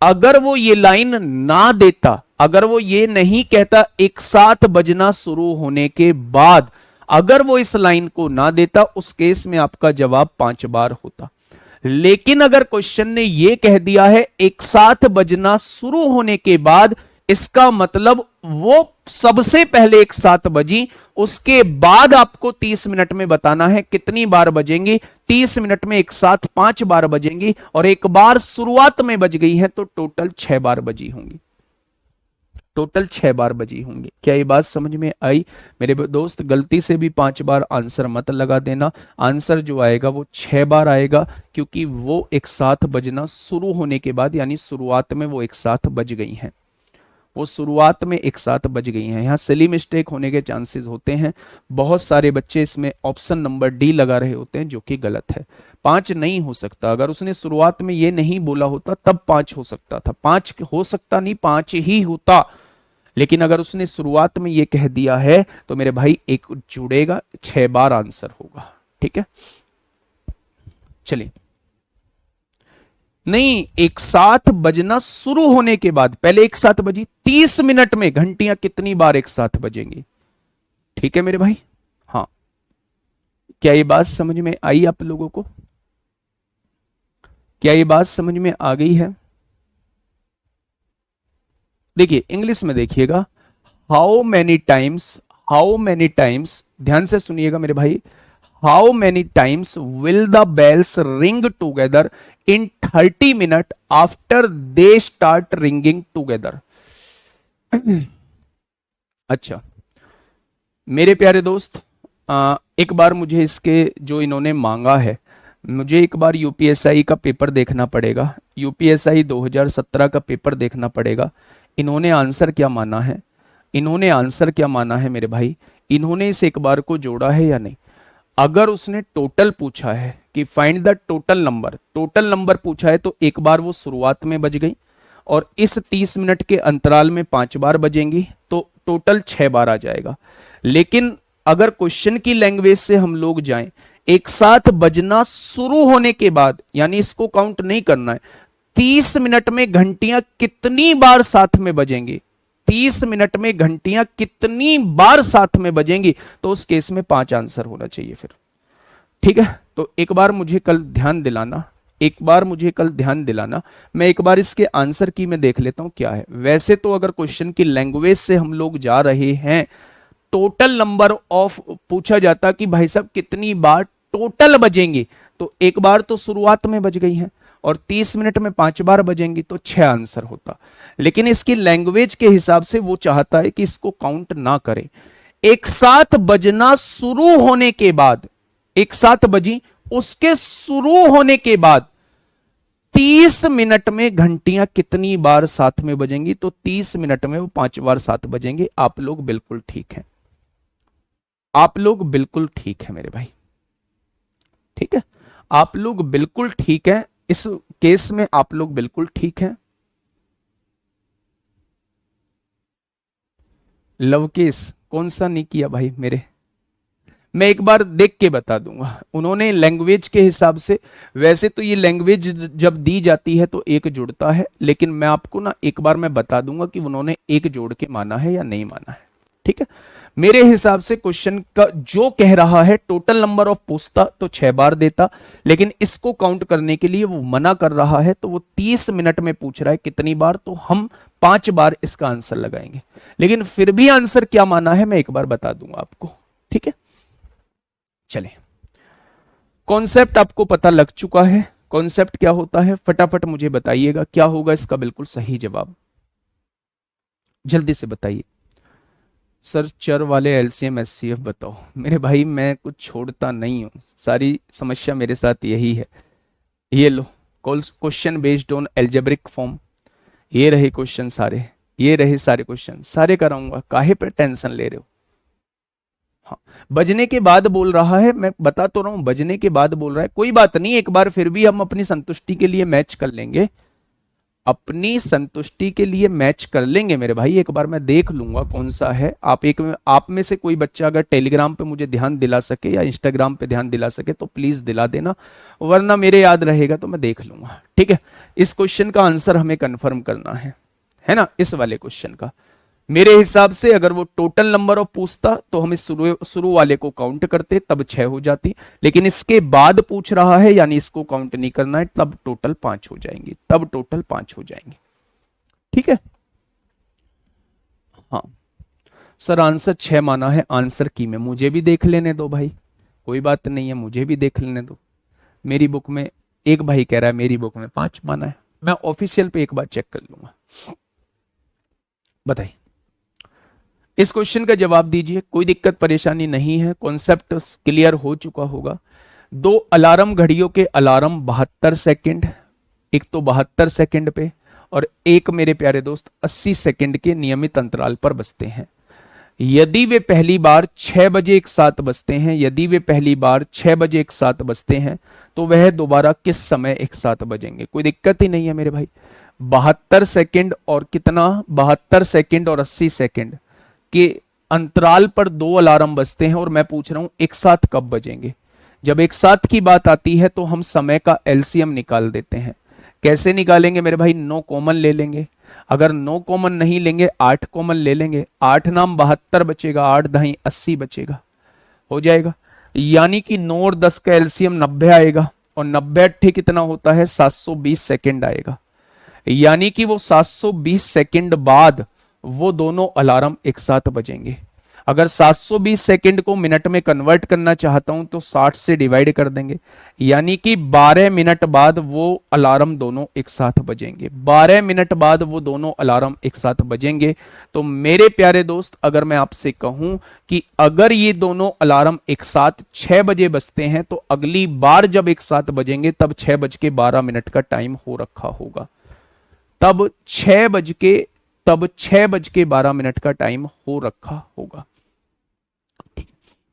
अगर वो ये लाइन ना देता, अगर वो ये नहीं कहता एक साथ बजना शुरू होने के बाद, अगर वो इस लाइन को ना देता, उस केस में आपका जवाब 5 बार होता। लेकिन अगर क्वेश्चन ने ये कह दिया है एक साथ बजना शुरू होने के बाद, इसका मतलब वो सबसे पहले एक साथ बजी, उसके बाद आपको 30 मिनट में बताना है कितनी बार बजेंगी। 30 मिनट में एक साथ 5 बार बजेंगी, और एक बार शुरुआत में बज गई है तो टोटल 6 बार बजी होंगी। टोटल 6 बार बजी होंगी। क्या ये बात समझ में आई? मेरे दोस्त गलती से भी 5 बार आंसर मत लगा देना। आंसर जो आएगा वो 6 बार आएगा, क्योंकि वो एक साथ बजना शुरू होने के बाद, यानी शुरुआत में वो एक साथ बज गई हैं। वो शुरुआत में एक साथ बज गई हैं। यहाँ सिली मिस्टेक होने के चांसेस होते हैं। बहुत सारे बच्चे इसमें ऑप्शन नंबर डी लगा रहे होते हैं, जो कि गलत है। 5 नहीं हो सकता। अगर उसने शुरुआत में ये नहीं बोला होता तब 5 हो सकता था। 5 हो सकता नहीं, 5 ही होता। लेकिन अगर उसने शुरुआत में ये कह दिया है तो मेरे भाई एक जुड़ेगा, 6 बार आंसर होगा। ठीक है, चलिए। नहीं, एक साथ बजना शुरू होने के बाद, पहले एक साथ बजी। 30 मिनट में घंटियां कितनी बार एक साथ बजेंगी? ठीक है मेरे भाई, हाँ। क्या ये बात समझ में आई आप लोगों को? क्या ये बात समझ में आ गई है? देखिए इंग्लिश में देखिएगा, how many times, how many times, ध्यान से सुनिएगा मेरे भाई। How many times will the bells ring together in 30 minute after they start ringing together? अच्छा मेरे प्यारे दोस्त, एक बार मुझे इसके जो इन्होंने मांगा है, मुझे एक बार यूपीएसआई का पेपर देखना पड़ेगा। यूपीएसआई 2017 का पेपर देखना पड़ेगा। इन्होंने आंसर क्या माना है? इन्होंने आंसर क्या माना है मेरे भाई? इन्होंने इस एक बार को जोड़ा है या नहीं? अगर उसने टोटल पूछा है कि find the total number, total number पूछा है, तो एक बार वो शुरुआत में बज गई, और इस 30 मिनट के अंतराल में 5 बार बजेंगी, तो टोटल 6 बार आ जाएगा। लेकिन अगर क्वेश्चन की लैंग्वेज से हम लोग जाएं, एक साथ बजना शुरू होने के बाद, यानी इसको काउंट नहीं करना है, 30 मिनट में घंटियां कितनी बार साथ में बजेंगी, 30 मिनट में घंटियां कितनी बार साथ में बजेंगी, तो उस केस में 5 आंसर होना चाहिए फिर। ठीक है, तो एक बार मुझे कल ध्यान दिलाना, एक बार मुझे कल ध्यान दिलाना। मैं एक बार इसके आंसर की मैं देख लेता हूं क्या है। वैसे तो अगर क्वेश्चन की लैंग्वेज से हम लोग जा रहे हैं, टोटल नंबर ऑफ पूछा जाता कि भाई साहब कितनी बार टोटल बजेंगी, तो एक बार तो शुरुआत में बज गई है, और 30 मिनट में 5 बार बजेंगी, तो 6 आंसर होता। लेकिन इसकी लैंग्वेज के हिसाब से वो चाहता है कि इसको काउंट ना करें। एक साथ बजना शुरू होने के बाद, एक साथ बजी, उसके शुरू होने के बाद 30 मिनट में घंटियां कितनी बार साथ में बजेंगी, तो 30 मिनट में वो 5 बार साथ बजेंगे। आप लोग बिल्कुल ठीक हैं, आप लोग बिल्कुल ठीक है मेरे भाई। ठीक है, आप लोग बिल्कुल ठीक है, इस केस में आप लोग बिल्कुल ठीक हैं। लव केस कौन सा नहीं किया भाई मेरे? मैं एक बार देख के बता दूंगा। उन्होंने लैंग्वेज के हिसाब से, वैसे तो ये लैंग्वेज जब दी जाती है तो एक जुड़ता है, लेकिन मैं आपको ना एक बार मैं बता दूंगा कि उन्होंने एक जोड़ के माना है या नहीं माना है। ठीक है, मेरे हिसाब से क्वेश्चन का जो कह रहा है टोटल नंबर ऑफ पूछता तो 6 बार देता, लेकिन इसको काउंट करने के लिए वो मना कर रहा है, तो वो 30 मिनट में पूछ रहा है कितनी बार, तो हम 5 बार इसका आंसर लगाएंगे। लेकिन फिर भी आंसर क्या माना है मैं एक बार बता दूंगा आपको। ठीक है, चले, कॉन्सेप्ट आपको पता लग चुका है। कॉन्सेप्ट क्या होता है फटाफट मुझे बताइएगा, क्या होगा इसका बिल्कुल सही जवाब, जल्दी से बताइए। सर चर वाले एलसीएम एचसीएफ बताओ। मेरे भाई मैं कुछ छोड़ता नहीं हूं, सारी समस्या मेरे साथ यही है। ये लो, question based on algebraic form, ये रहे क्वेश्चन सारे, ये रहे सारे क्वेश्चन, सारे कराऊंगा, काहे पर टेंशन ले रहे हो? हाँ, बजने के बाद बोल रहा है, मैं बता तो रहा हूं, बजने के बाद बोल रहा है। कोई बात नहीं, एक बार फिर भी हम अपनी संतुष्टि के लिए मैच कर लेंगे, अपनी संतुष्टि के लिए मैच कर लेंगे मेरे भाई। एक बार मैं देख लूंगा कौन सा है। आप में से कोई बच्चा अगर टेलीग्राम पे मुझे ध्यान दिला सके या इंस्टाग्राम पे ध्यान दिला सके तो प्लीज दिला देना, वरना मेरे याद रहेगा तो मैं देख लूंगा। ठीक है, इस क्वेश्चन का आंसर हमें कंफर्म करना है ना, इस वाले क्वेश्चन का। मेरे हिसाब से अगर वो टोटल नंबर ऑफ पूछता तो हम इस शुरू वाले को काउंट करते, तब 6 हो जाती। लेकिन इसके बाद पूछ रहा है, यानी इसको काउंट नहीं करना है, तब टोटल 5 हो जाएंगी, तब टोटल 5 हो जाएंगे। ठीक है, हाँ सर आंसर 6 माना है, आंसर की में मुझे भी देख लेने दो भाई, कोई बात नहीं है, मुझे भी देख लेने दो। मेरी बुक में एक भाई कह रहा है मेरी बुक में 5 माना है, मैं ऑफिशियल पे एक बार चेक कर लूंगा। बताइए, इस क्वेश्चन का जवाब दीजिए, कोई दिक्कत परेशानी नहीं है, कॉन्सेप्ट क्लियर हो चुका होगा। दो अलार्म घड़ियों के अलार्म 72 सेकंड, एक तो 72 सेकंड पे और एक मेरे प्यारे दोस्त 80 सेकंड के नियमित अंतराल पर बजते हैं। यदि वे पहली बार 6 बजे एक साथ बजते हैं, यदि वे पहली बार 6 बजे एक साथ बजते हैं तो वह दोबारा किस समय एक साथ बजेंगे? कोई दिक्कत ही नहीं है मेरे भाई। 72 सेकंड और कितना, 72 सेकंड और 80 सेकंड के अंतराल पर दो अलार्म बजते हैं और मैं पूछ रहा हूं एक साथ कब बजेंगे। जब एक साथ की बात आती है तो हम समय का एलसीएम निकाल देते हैं। कैसे निकालेंगे मेरे भाई? 9 कॉमन ले लेंगे, अगर 9 कॉमन नहीं लेंगे 8 कॉमन ले लेंगे, 8 नाम 72 बचेगा, 8 दही 80 बचेगा, हो जाएगा। यानी कि 9 और 10 का एलसीएम 90 आएगा और 90 अट्ठे कितना होता है? 720 सेकंड आएगा। यानी कि वो 720 सेकंड बाद वो दोनों अलार्म एक साथ बजेंगे। अगर 720 सेकंड को मिनट में कन्वर्ट करना चाहता हूं तो 60 से डिवाइड कर देंगे, यानी कि 12 मिनट बाद वो अलार्म दोनों एक साथ बजेंगे। 12 मिनट बाद वो दोनों अलार्म एक साथ बजेंगे। तो मेरे प्यारे दोस्त, अगर मैं आपसे कहूं कि अगर ये दोनों अलार्म एक साथ 6 बजे बजते हैं तो अगली बार जब एक साथ बजेंगे तब 6:12 का टाइम हो रखा होगा, तब 6:12 का टाइम हो रखा होगा।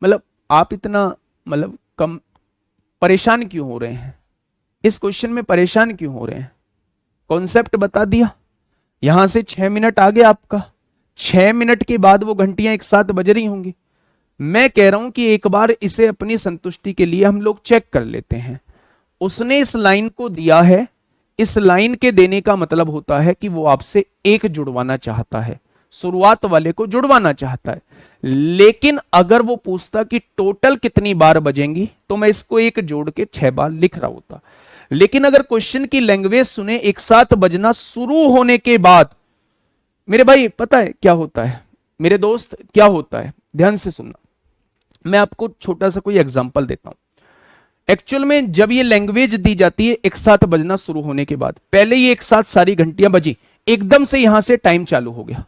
मतलब आप इतना मतलब कम परेशान क्यों हो रहे हैं? इस क्वेश्चन में परेशान क्यों हो रहे हैं? कॉन्सेप्ट बता दिया, यहां से 6 मिनट आ गया आपका, 6 मिनट के बाद वो घंटियां एक साथ बज रही होंगी। मैं कह रहा हूं कि एक बार इसे अपनी संतुष्टि के लिए हम लोग चेक कर लेते हैं। उसने इस लाइन को दिया है, इस लाइन के देने का मतलब होता है कि वो आपसे एक जुड़वाना चाहता है, शुरुआत वाले को जुड़वाना चाहता है। लेकिन अगर वो पूछता कि टोटल कितनी बार बजेंगी तो मैं इसको एक जोड़ के 6 बार लिख रहा होता। लेकिन अगर क्वेश्चन की लैंग्वेज सुने एक साथ बजना शुरू होने के बाद, मेरे भाई पता है क्या होता है मेरे दोस्त, क्या होता है? ध्यान से सुनना, मैं आपको छोटा सा कोई एग्जांपल देता हूं। एक्चुअल में जब ये लैंग्वेज दी जाती है एक साथ बजना शुरू होने के बाद, पहले ये एक साथ सारी घंटियां बजी, एकदम से यहां से टाइम चालू हो गया,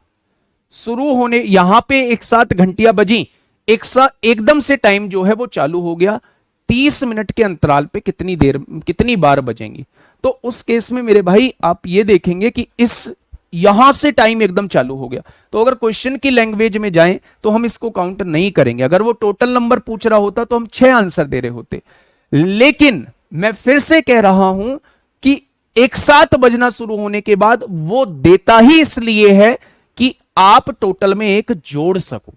शुरू होने यहां पे एक साथ घंटियां बजी, एक साथ एकदम से टाइम जो है वो चालू हो गया। 30 मिनट के अंतराल पे कितनी बार बजेंगी? तो उस केस में मेरे भाई आप ये देखेंगे कि इस यहां से टाइम एकदम चालू हो गया। तो अगर क्वेश्चन की लैंग्वेज में जाएं तो हम इसको काउंट नहीं करेंगे। अगर वो टोटल नंबर पूछ रहा होता तो हम 6 आंसर दे रहे होते। लेकिन मैं फिर से कह रहा हूं कि एक साथ बजना शुरू होने के बाद वो देता ही इसलिए है कि आप टोटल में एक जोड़ सको,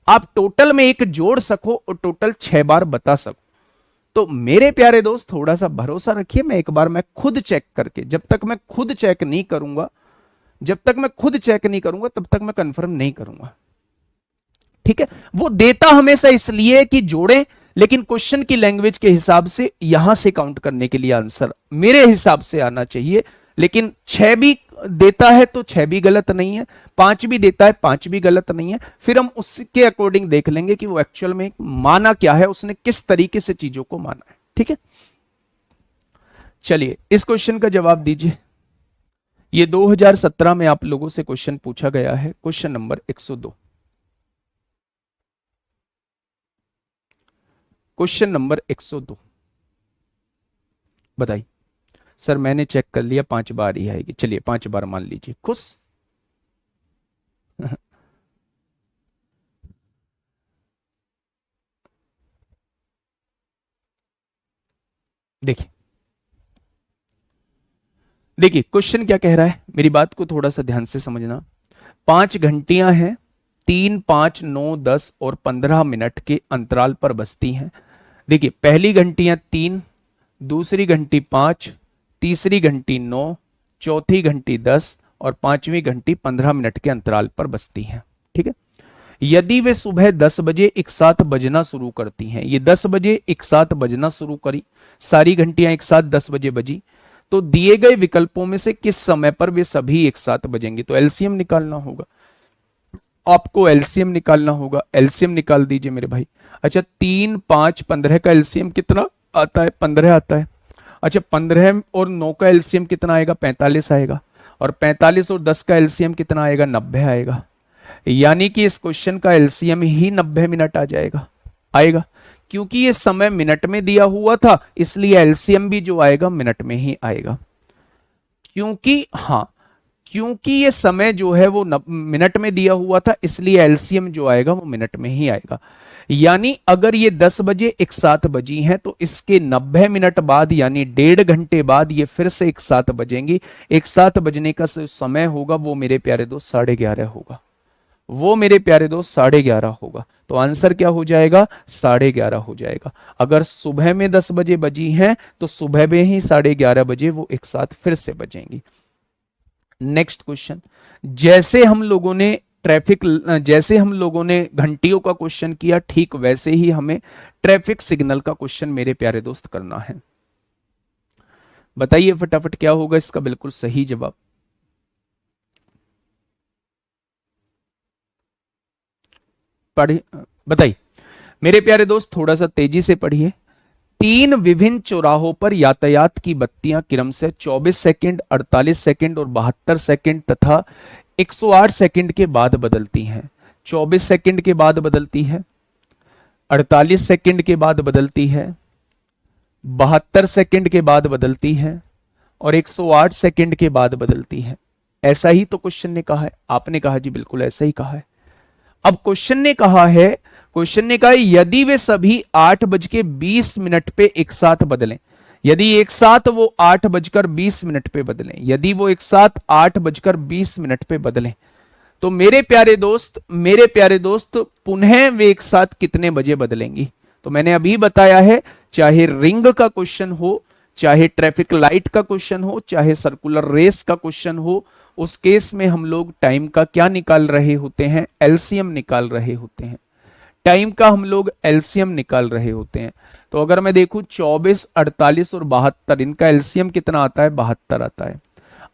आप टोटल में एक जोड़ सको और टोटल 6 बार बता सको। तो मेरे प्यारे दोस्त थोड़ा सा भरोसा रखिए, मैं खुद चेक करके, जब तक मैं खुद चेक नहीं करूंगा तब तक मैं कंफर्म नहीं करूंगा। ठीक है, वो देता हमेशा इसलिए कि जोड़े, लेकिन क्वेश्चन की लैंग्वेज के हिसाब से यहां से काउंट करने के लिए आंसर मेरे हिसाब से आना चाहिए। लेकिन 6 भी देता है तो 6 भी गलत नहीं है, 5 भी देता है 5 भी गलत नहीं है। फिर हम उसके अकॉर्डिंग देख लेंगे कि वो एक्चुअल में माना क्या है, उसने किस तरीके से चीजों को माना है। ठीक है, चलिए इस क्वेश्चन का जवाब दीजिए। ये 2017 में आप लोगों से क्वेश्चन पूछा गया है, क्वेश्चन नंबर 102। क्वेश्चन नंबर 102 बताइए। सर मैंने चेक कर लिया 5 बार ही आएगी, चलिए 5 बार मान लीजिए, खुश? देखिए देखिए क्वेश्चन क्या कह रहा है, मेरी बात को थोड़ा सा ध्यान से समझना। 5 घंटियां हैं, 3, 5, 9, 10 और 15 मिनट के अंतराल पर बजती हैं। देखिए पहली घंटियां 3, दूसरी घंटी 5, तीसरी घंटी 9, चौथी घंटी 10 और पांचवी घंटी 15 मिनट के अंतराल पर बजती हैं। ठीक है, यदि वे सुबह 10 बजे एक साथ बजना शुरू करती हैं, ये 10 बजे एक साथ बजना शुरू करी, सारी घंटियां एक साथ 10 बजे बजी, तो दिए गए विकल्पों में से किस समय पर वे सभी एक साथ बजेंगी? तो एलसीएम निकालना होगा, आपको एलसीएम निकालना होगा। एलसीएम निकाल दीजिए मेरे भाई। अच्छा 3, 5, 15 का एलसीएम कितना आता है? 15 आता है। अच्छा 15 और 9 का एलसीएम कितना आएगा? 45 आएगा। और 45 और 10 का एलसीएम कितना आएगा? 90 आएगा। यानी कि इस क्वेश्चन का एलसीएम ही 90 मिनट आ जाएगा, आएगा। क्योंकि ये समय मिनट में दिया हुआ था, इसलिए एलसीएम भी जो आएगा मिनट में ही आएगा। क्योंकि हाँ, क्योंकि ये समय जो है वो मिनट में दिया हुआ था, इसलिए एलसीएम जो आएगा वो मिनट में ही आएगा। यानी अगर ये 10 बजे एक साथ बजी हैं तो इसके 90 मिनट बाद यानी 1.5 घंटे बाद ये फिर से एक साथ बजेंगी। एक साथ बजने का समय होगा वो मेरे प्यारे दोस्त 11:30 होगा, वो मेरे प्यारे दोस्त 11:30 होगा। तो आंसर क्या हो जाएगा? 11:30 हो जाएगा। अगर सुबह में 10 बजे बजी हैं तो सुबह में ही 11:30 बजे वो एक साथ फिर से बजेंगी। नेक्स्ट क्वेश्चन, जैसे हम लोगों ने जैसे हम लोगों ने घंटियों का क्वेश्चन किया, ठीक वैसे ही हमें ट्रैफिक सिग्नल का क्वेश्चन मेरे प्यारे दोस्त करना है। बताइए फटाफट क्या होगा इसका बिल्कुल सही जवाब। पढ़िए, बताइए मेरे प्यारे दोस्त, थोड़ा सा तेजी से पढ़िए। 3 विभिन्न चौराहों पर यातायात की बत्तियां क्रमशः 24 सेकंड, 48 सेकंड और 72 सेकंड तथा 108 सेकंड के बाद बदलती हैं। 24 सेकंड के बाद बदलती है, 48 सेकंड के बाद बदलती है, 72 सेकंड के बाद बदलती है और 108 सेकंड के बाद बदलती है। ऐसा ही तो क्वेश्चन ने कहा है, आपने कहा जी बिल्कुल ऐसा ही कहा है। अब क्वेश्चन ने कहा यदि वे सभी 8:20 पे एक साथ बदलें, यदि एक साथ वो 8:20 पे बदलें, यदि वो एक साथ 8:20 पे बदलें, तो मेरे प्यारे दोस्त पुनः वे एक साथ कितने बजे बदलेंगी? तो मैंने अभी बताया है, चाहे रिंग का क्वेश्चन हो, चाहे ट्रैफिक लाइट का क्वेश्चन हो, चाहे सर्कुलर रेस का क्वेश्चन हो, उस केस में हम लोग टाइम का क्या निकाल रहे होते हैं? एलसीएम निकाल रहे होते हैं। टाइम का हम लोग एलसीएम निकाल रहे होते हैं। तो अगर मैं देखूं 24, 48 और 72, इनका एलसीएम कितना आता है? 72 आता है।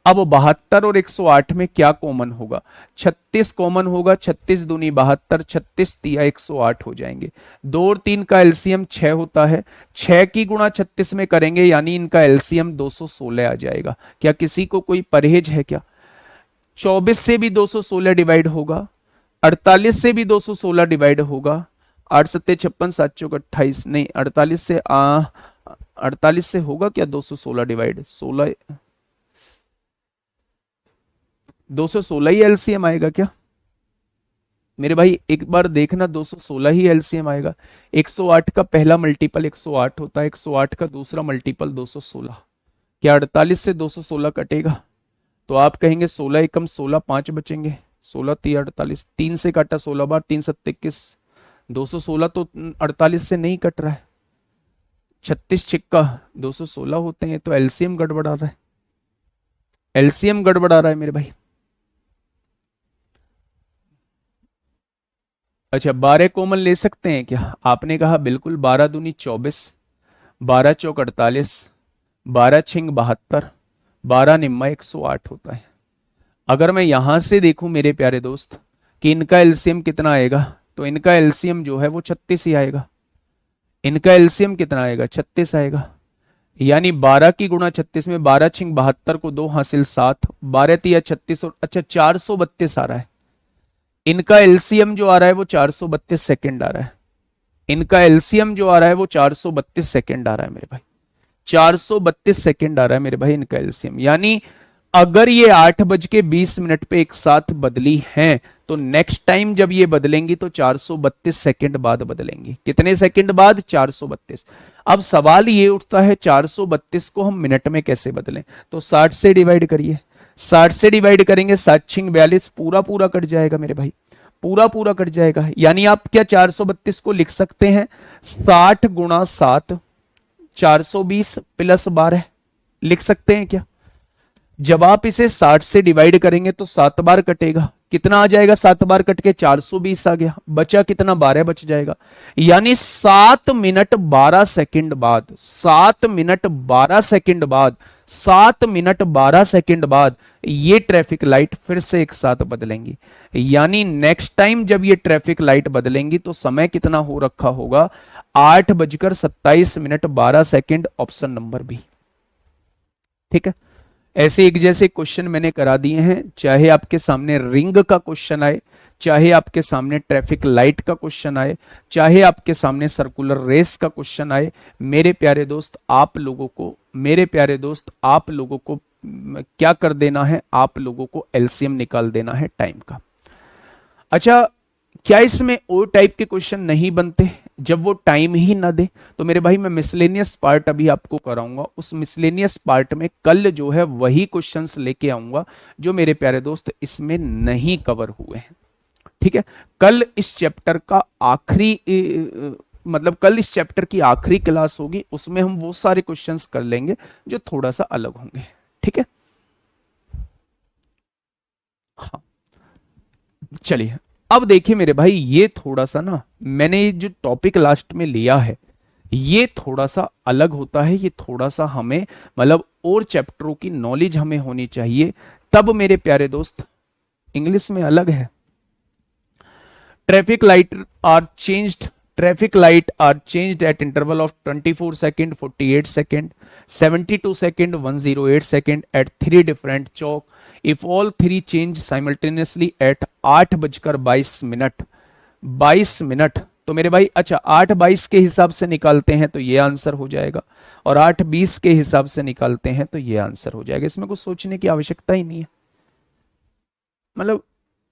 अब 72 और 108 में क्या कॉमन होगा? 36 कॉमन होगा। 36 दूनी 72, 36 तिया 108 हो जाएंगे। 2 और 3 का एलसीएम 6 होता है। 6 की गुणा 36 में करेंगे यानी इनका एलसीएम 216 आ जाएगा। क्या किसी को कोई परहेज है क्या? 24 से भी 216 डिवाइड होगा, 48 से भी 216 डिवाइड होगा। 8 सत्ते 56, 7 चौक 28, नहीं 48 से होगा क्या 216 डिवाइड? 16, 216 ही एलसीएम आएगा क्या मेरे भाई? एक बार देखना, 216 ही एलसीएम आएगा। 108 का पहला मल्टीपल 108 होता है, 108 का दूसरा मल्टीपल 216। क्या 48 से 216 कटेगा? तो आप कहेंगे 16 एकम 16, 5 बचेंगे। 16 3 48, 3 से काटा 16 बार, 3 सत्ते 21, 216 तो 48 से नहीं कट रहा है। 36 छिक्का 216 होते हैं, तो एलसीएम गड़बड़ा रहा है, एलसीएम गड़बड़ा रहा है मेरे भाई। अच्छा 12 कॉमन ले सकते हैं क्या? आपने कहा बिल्कुल। 12 दूनी 24, 12 चौक 48, 12 छिंग 72, 12 निम्मा 108 होता है। अगर मैं यहां से देखूं मेरे प्यारे दोस्त कि इनका एलसीएम कितना आएगा, तो इनका एलसीएम जो है वो 36 ही आएगा। इनका एलसीएम कितना आएगा? 36 आएगा। यानी 12 की गुणा 36 में 12 छिंग 72 को 2 हासिल 7, 12 तिया 36 और अच्छा 432 आ रहा है। इनका एलसीएम जो आ रहा है वो 432 सेकंड आ रहा है। इनका एलसीएम जो आ रहा है वो 432 सेकंड आ रहा है मेरे भाई। 432 सेकंड आ रहा है मेरे भाई इनका एलसीएम। यानी अगर ये 8:20 पे एक साथ बदली हैं तो नेक्स्ट टाइम जब ये बदलेंगी तो 432 सेकंड बाद बदलेंगी। कितने सेकंड बाद? 432। अब सवाल ये उठता है 432 को हम मिनट में कैसे बदलें? तो 60 से डिवाइड करिए। 60 से डिवाइड करेंगे, 7×6 = 42, पूरा पूरा कट जाएगा मेरे भाई, पूरा पूरा कट जाएगा। यानी आप क्या 432 को लिख सकते हैं 60 × 7 420 + 12 लिख सकते हैं क्या? जब आप इसे 60 से डिवाइड करेंगे तो 7 बार कटेगा, कितना आ जाएगा? 7 बार कट के 420 आ गया, बचा कितना? 12 बच जाएगा। यानी 7 मिनट 12 सेकंड बाद, 7 मिनट 12 सेकंड बाद, 7 मिनट 12 सेकंड बाद ये ट्रैफिक लाइट फिर से एक साथ बदलेंगी। यानी नेक्स्ट टाइम जब ये ट्रैफिक लाइट बदलेंगी तो समय कितना हो रखा होगा? 8:27 ऑप्शन नंबर बी। ठीक है, ऐसे एक जैसे क्वेश्चन मैंने करा दिए हैं, चाहे आपके सामने रिंग का क्वेश्चन आए, चाहे आपके सामने ट्रैफिक लाइट का क्वेश्चन आए, चाहे आपके सामने सर्कुलर रेस का क्वेश्चन आए। मेरे प्यारे दोस्त आप लोगों को, मेरे प्यारे दोस्त आप लोगों को क्या कर देना है? आप लोगों को एलसीएम निकाल देना है टाइम का। अच्छा, क्या इसमें और टाइप के क्वेश्चन नहीं बनते जब वो टाइम ही ना दे? तो मेरे भाई मैं मिसलेनियस पार्ट अभी आपको कराऊंगा, उस मिसलेनियस पार्ट में कल जो है वही क्वेश्चंस लेके आऊंगा जो मेरे प्यारे दोस्त इसमें नहीं कवर हुए हैं। ठीक है, कल इस चैप्टर का आखिरी मतलब कल इस चैप्टर की आखिरी क्लास होगी, उसमें हम वो सारे क्वेश्चंस कर लेंगे जो थोड़ा सा अलग होंगे। ठीक है, हाँ चलिए अब देखिए मेरे भाई, ये थोड़ा सा ना मैंने जो टॉपिक लास्ट में लिया है ये थोड़ा सा अलग होता है। ये थोड़ा सा हमें मतलब और चैप्टरों की नॉलेज हमें होनी चाहिए, तब मेरे प्यारे दोस्त इंग्लिश में अलग है। Traffic light are changed, traffic light are changed at interval of 24 second, 48 second, 72 second, 108 second at 3 different chowk. If all 3 change simultaneously at 8:22, 22 minute. तो मेरे भाई अच्छा 8:22 के हिसाब से निकालते हैं तो ये आंसर हो जाएगा, और 8:20 के हिसाब से निकालते हैं तो ये आंसर हो जाएगा। इसमें कुछ सोचने की आवश्यकता ही नहीं है। मतलब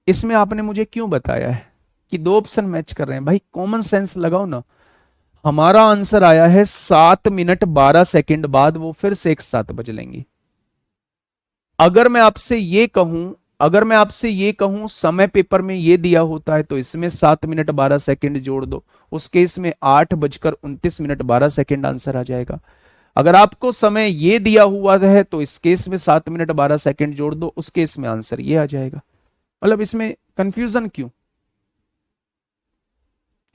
इसमें आपने मुझे क्यों बताया है कि 2 ऑप्शन मैच कर रहे हैं? भाई कॉमन सेंस लगाओ ना। हमारा आंसर आया है 7 मिनट 12 सेकंड बाद वो फिर से एक साथ बज लेंगी। अगर मैं आपसे ये कहूं, अगर मैं आपसे ये कहूं समय पेपर में ये दिया होता है तो इसमें 7 मिनट 12 सेकंड जोड़ दो, उस केस में 8:29 आंसर आ जाएगा। अगर आपको समय ये दिया हुआ है तो इस केस में 7 मिनट 12 सेकंड जोड़ दो, उस केस में आंसर ये आ जाएगा। मतलब इसमें कंफ्यूजन क्यों?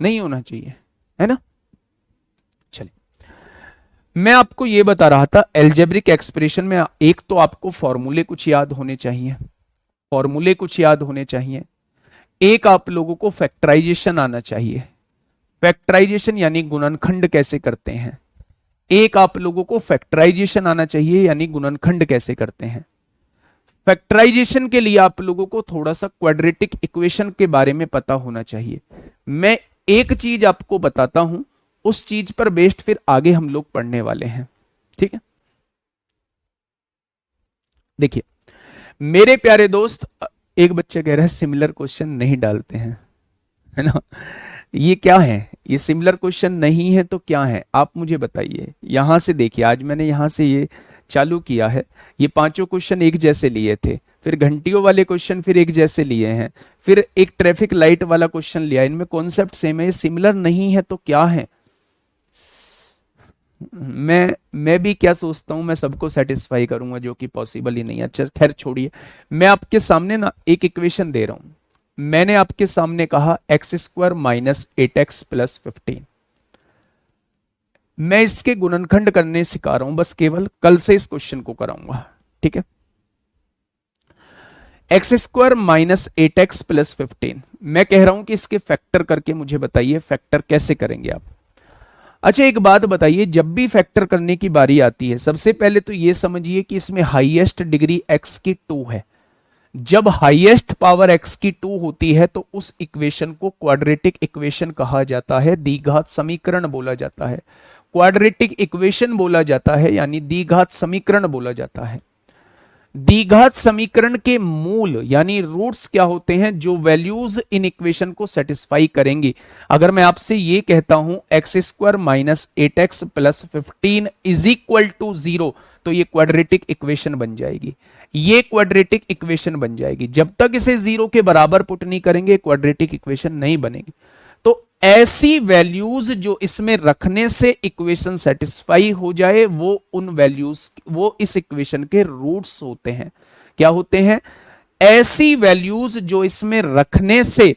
नहीं होना चाहिए, है ना। चलिए, मैं आपको यह बता रहा था एल्जेब्रिक एक्सप्रेशन में एक तो आपको फॉर्मूले कुछ याद होने चाहिए, फॉर्मूले कुछ याद होने चाहिए। एक आप लोगों को फैक्टराइजेशन आना चाहिए, फैक्टराइजेशन यानी गुणनखंड कैसे करते हैं। एक आप लोगों को फैक्टराइजेशन आना चाहिए यानी गुणनखंड कैसे करते हैं। फैक्टराइजेशन के लिए आप लोगों को थोड़ा सा क्वाड्रेटिक इक्वेशन के बारे में पता होना चाहिए। मैं एक चीज आपको बताता हूं, उस चीज पर बेस्ड फिर आगे हम लोग पढ़ने वाले हैं। ठीक है, देखिए मेरे प्यारे दोस्त, एक बच्चे कह रहे हैं सिमिलर क्वेश्चन नहीं डालते हैं, है ना। ये क्या है? ये सिमिलर क्वेश्चन नहीं है तो क्या है आप मुझे बताइए। यहां से देखिए, आज मैंने यहां से ये चालू किया है, ये 5 क्वेश्चन एक जैसे लिए थे, फिर घंटियों वाले क्वेश्चन फिर एक जैसे लिए हैं, फिर एक ट्रैफिक लाइट वाला क्वेश्चन लिया। इनमें कॉन्सेप्ट सेम है, ये सिमिलर नहीं है तो क्या है? मैं भी क्या सोचता हूं, मैं सबको सेटिस्फाई करूंगा जो कि पॉसिबल ही नहीं है। अच्छा खैर छोड़िए, मैं आपके सामने ना एक इक्वेशन दे रहा हूं। मैंने आपके सामने कहा x² - 8x + 15। मैं इसके गुणनखंड करने सिखा रहा हूं, बस केवल कल से इस क्वेश्चन को कराऊंगा। ठीक है, x² - 8x + 15। मैं कह रहा हूं कि इसके फैक्टर करके मुझे बताइए फैक्टर कैसे करेंगे आप। अच्छा एक बात बताइए, जब भी फैक्टर करने की बारी आती है सबसे पहले तो यह समझिए कि इसमें हाईएस्ट डिग्री x की 2 है। जब हाईएस्ट पावर x की 2 होती है तो उस इक्वेशन को क्वाड्रेटिक इक्वेशन कहा जाता है, द्विघात समीकरण बोला जाता है, क्वाड्रेटिक इक्वेशन बोला जाता है, यानी द्विघात समीकरण बोला जाता है। द्विघात समीकरण के मूल यानी रूट्स क्या होते हैं, जो वैल्यूज इन इक्वेशन को सेटिस्फाई करेंगी। अगर मैं आपसे ये कहता हूं x square minus 8x plus 15 is equal to 0, तो ये क्वाड्रेटिक इक्वेशन बन जाएगी। ये क्वाड्रेटिक इक्वेशन बन जाएगी। जब तक इसे 0 के बराबर पुट नहीं करेंगे क्वाड्रेटिक इक्वेशन नहीं बनेगी। तो ऐसी वैल्यूज जो इसमें रखने से इक्वेशन सेटिस्फाई हो जाए वो उन वैल्यूज, वो इस इक्वेशन के रूट्स होते हैं। क्या होते हैं? ऐसी वैल्यूज जो इसमें रखने से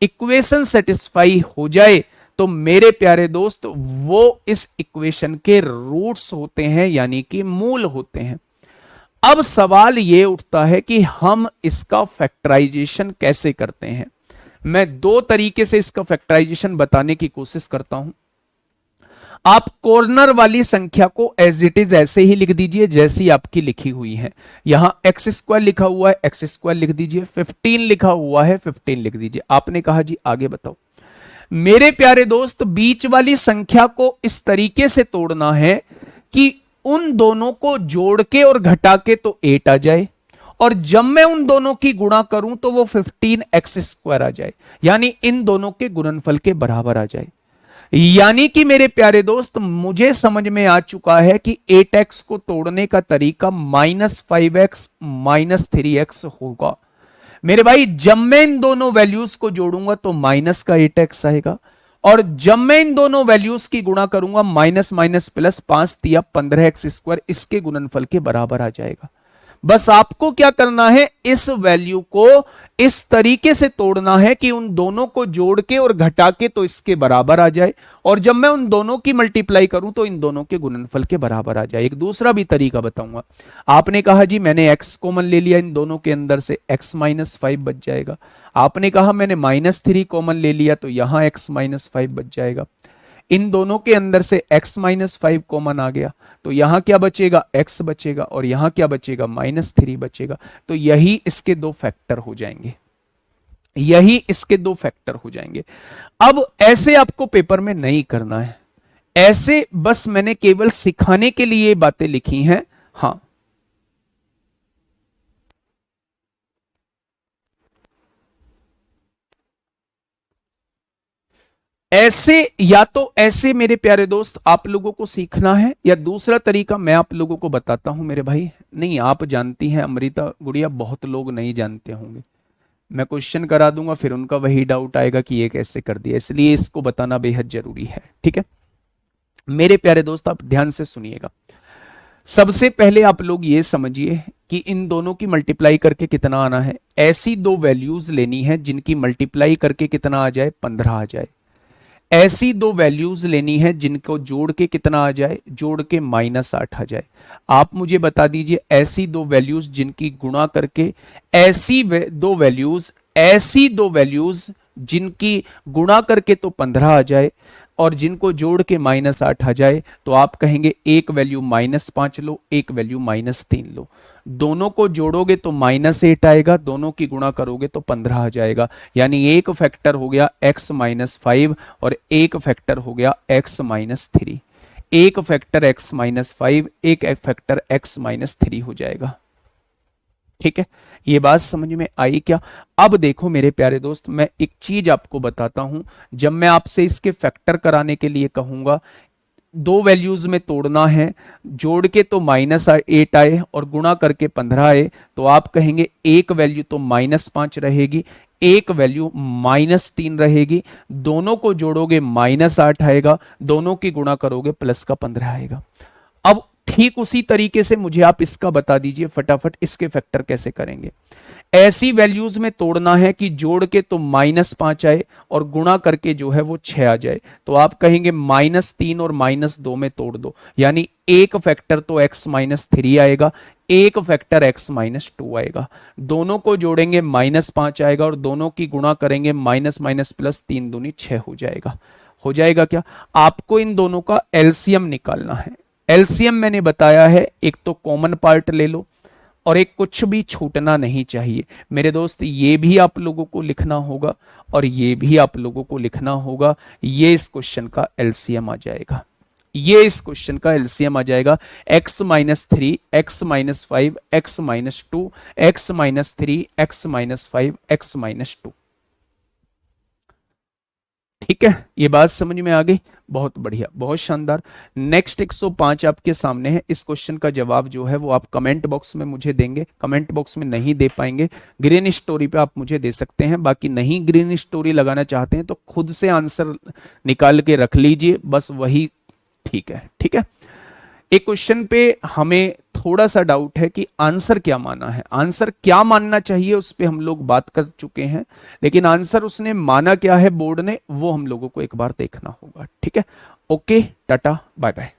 इक्वेशन सेटिस्फाई हो जाए तो मेरे प्यारे दोस्त वो इस इक्वेशन के रूट्स होते हैं, यानी कि मूल होते हैं। अब सवाल ये उठता है कि हम इसका फैक्टराइजेशन कैसे करते हैं। मैं दो तरीके से इसका फैक्टराइजेशन बताने की कोशिश करता हूं। आप कॉर्नर वाली संख्या को एज इट इज ऐसे ही लिख दीजिए जैसी आपकी लिखी हुई है। यहां एक्स स्क्वायर लिखा हुआ है, एक्स स्क्वायर लिख दीजिए, 15 लिखा हुआ है, 15 लिख दीजिए। आपने कहा जी आगे बताओ। मेरे प्यारे दोस्त बीच वाली संख्या को इस तरीके से तोड़ना है कि उन दोनों को जोड़ के और घटा के तो 8 आ जाए, और जब मैं उन दोनों की गुणा करूं तो वो 15x स्क्वायर आ जाए, यानी इन दोनों के गुणनफल के बराबर आ जाए। यानी कि मेरे प्यारे दोस्त मुझे समझ में आ चुका है कि 8x को तोड़ने का तरीका -5x -3x होगा। मेरे भाई जब मैं इन दोनों वैल्यूज को जोड़ूंगा तो माइनस का 8x आएगा, और जब मैं इन दोनों वैल्यूज की गुणा करूंगा माइनस माइनस प्लस 5 तिया 15x स्क्वायर इसके गुणनफल के बराबर आ जाएगा। बस आपको क्या करना है, इस वैल्यू को इस तरीके से तोड़ना है कि उन दोनों को जोड़ के और घटा के तो इसके बराबर आ जाए, और जब मैं उन दोनों की मल्टीप्लाई करूं तो इन दोनों के गुणनफल के बराबर आ जाए। एक दूसरा भी तरीका बताऊंगा। आपने कहा जी मैंने x कॉमन ले लिया, इन दोनों के अंदर से x माइनस 5 बच जाएगा। आपने कहा मैंने -3 कॉमन ले लिया तो यहां x माइनस 5 बच जाएगा। इन दोनों के अंदर से x माइनस 5 कॉमन आ गया तो यहां क्या बचेगा, x बचेगा, और यहां क्या बचेगा, -3 बचेगा। तो यही इसके दो फैक्टर हो जाएंगे, यही इसके दो फैक्टर हो जाएंगे। अब ऐसे आपको पेपर में नहीं करना है, ऐसे बस मैंने केवल सिखाने के लिए बातें लिखी हैं। हां, ऐसे या तो ऐसे मेरे प्यारे दोस्त आप लोगों को सीखना है, या दूसरा तरीका मैं आप लोगों को बताता हूं मेरे भाई। नहीं, आप जानती हैं अमृता गुड़िया, बहुत लोग नहीं जानते होंगे। मैं क्वेश्चन करा दूंगा फिर उनका वही डाउट आएगा कि ये कैसे कर दिया, इसलिए इसको बताना बेहद जरूरी है। ठीक है मेरे प्यारे दोस्त, आप ध्यान से सुनिएगा। सबसे पहले आप लोग ये समझिए कि इन दोनों की मल्टीप्लाई करके कितना आना है। ऐसी दो वैल्यूज लेनी है जिनकी मल्टीप्लाई करके कितना आ जाए, 15 आ जाए। ऐसी दो वैल्यूज लेनी है जिनको जोड़ के कितना आ जाए, जोड़ के -8 आ जाए। आप मुझे बता दीजिए ऐसी दो वैल्यूज जिनकी गुणा करके, ऐसी दो वैल्यूज जिनकी गुणा करके तो 15 आ जाए और जिनको जोड़ के -8 आ जाए, तो आप कहेंगे एक वैल्यू -5 लो, एक वैल्यू -3 लो। दोनों को जोड़ोगे तो -8 आएगा, दोनों की गुणा करोगे तो 15 आ जाएगा। यानी एक फैक्टर हो गया x -5 और एक फैक्टर हो गया x -3। एक फैक्टर x -5, एक फैक्टर x -3 हो जाएगा। ठीक है, ये बात समझ में आई क्या? अब देखो मेरे प्यारे दोस्त, मैं एक चीज आपको बताता हूं। जब मैं आपसे इसके फैक्टर कराने के लिए कहूंगा, दो वैल्यूज में तोड़ना है, जोड़ के तो -8 आए और गुणा करके 15 आए, तो आप कहेंगे एक वैल्यू तो -5 रहेगी, एक वैल्यू -3 रहेगी। दोनों को जोड़ोगे -8 आएगा, दोनों की गुणा करोगे प्लस का 15 आएगा। अब ठीक उसी तरीके से मुझे आप इसका बता दीजिए फटाफट, इसके फैक्टर कैसे करेंगे। ऐसी वैल्यूज में तोड़ना है कि जोड़ के तो -5 आए और गुणा करके जो है वो 6 आ जाए, तो आप कहेंगे -3 और -2 में तोड़ दो, यानी एक फैक्टर तो x -3 आएगा, एक फैक्टर x -2 आएगा। दोनों को जोड़ेंगे -5 आएगा और दोनों की गुणा करेंगे माइनस माइनस प्लस 3 दूनी 6 हो जाएगा। हो जाएगा क्या? आपको इन दोनों का एलसीएम निकालना है। एलसीएम मैंने बताया है, एक तो कॉमन पार्ट ले लो और एक कुछ भी छूटना नहीं चाहिए। मेरे दोस्त ये भी आप लोगों को लिखना होगा और ये भी आप लोगों को लिखना होगा, ये इस क्वेश्चन का एलसीएम आ जाएगा। ये इस क्वेश्चन का एलसीएम आ जाएगा। x-3, x-5, x-2, x-3, x-5, x-2। ठीक है, ये बात समझ में आ गई। बहुत बढ़िया, बहुत शानदार। नेक्स्ट 105 आपके सामने है। इस क्वेश्चन का जवाब जो है वो आप कमेंट बॉक्स में मुझे देंगे। कमेंट बॉक्स में नहीं दे पाएंगे, ग्रीन स्टोरी पे आप मुझे दे सकते हैं। बाकी नहीं ग्रीन स्टोरी लगाना चाहते हैं तो खुद से आंसर निकाल के रख लीजिए, बस वही ठीक है। ठीक है, एक क्वेश्चन पे हमें थोड़ा सा डाउट है कि आंसर क्या माना है, आंसर क्या मानना चाहिए, उस पे हम लोग बात कर चुके हैं, लेकिन आंसर उसने माना क्या है बोर्ड ने, वो हम लोगों को एक बार देखना होगा। ठीक है, ओके, टाटा, बाय बाय।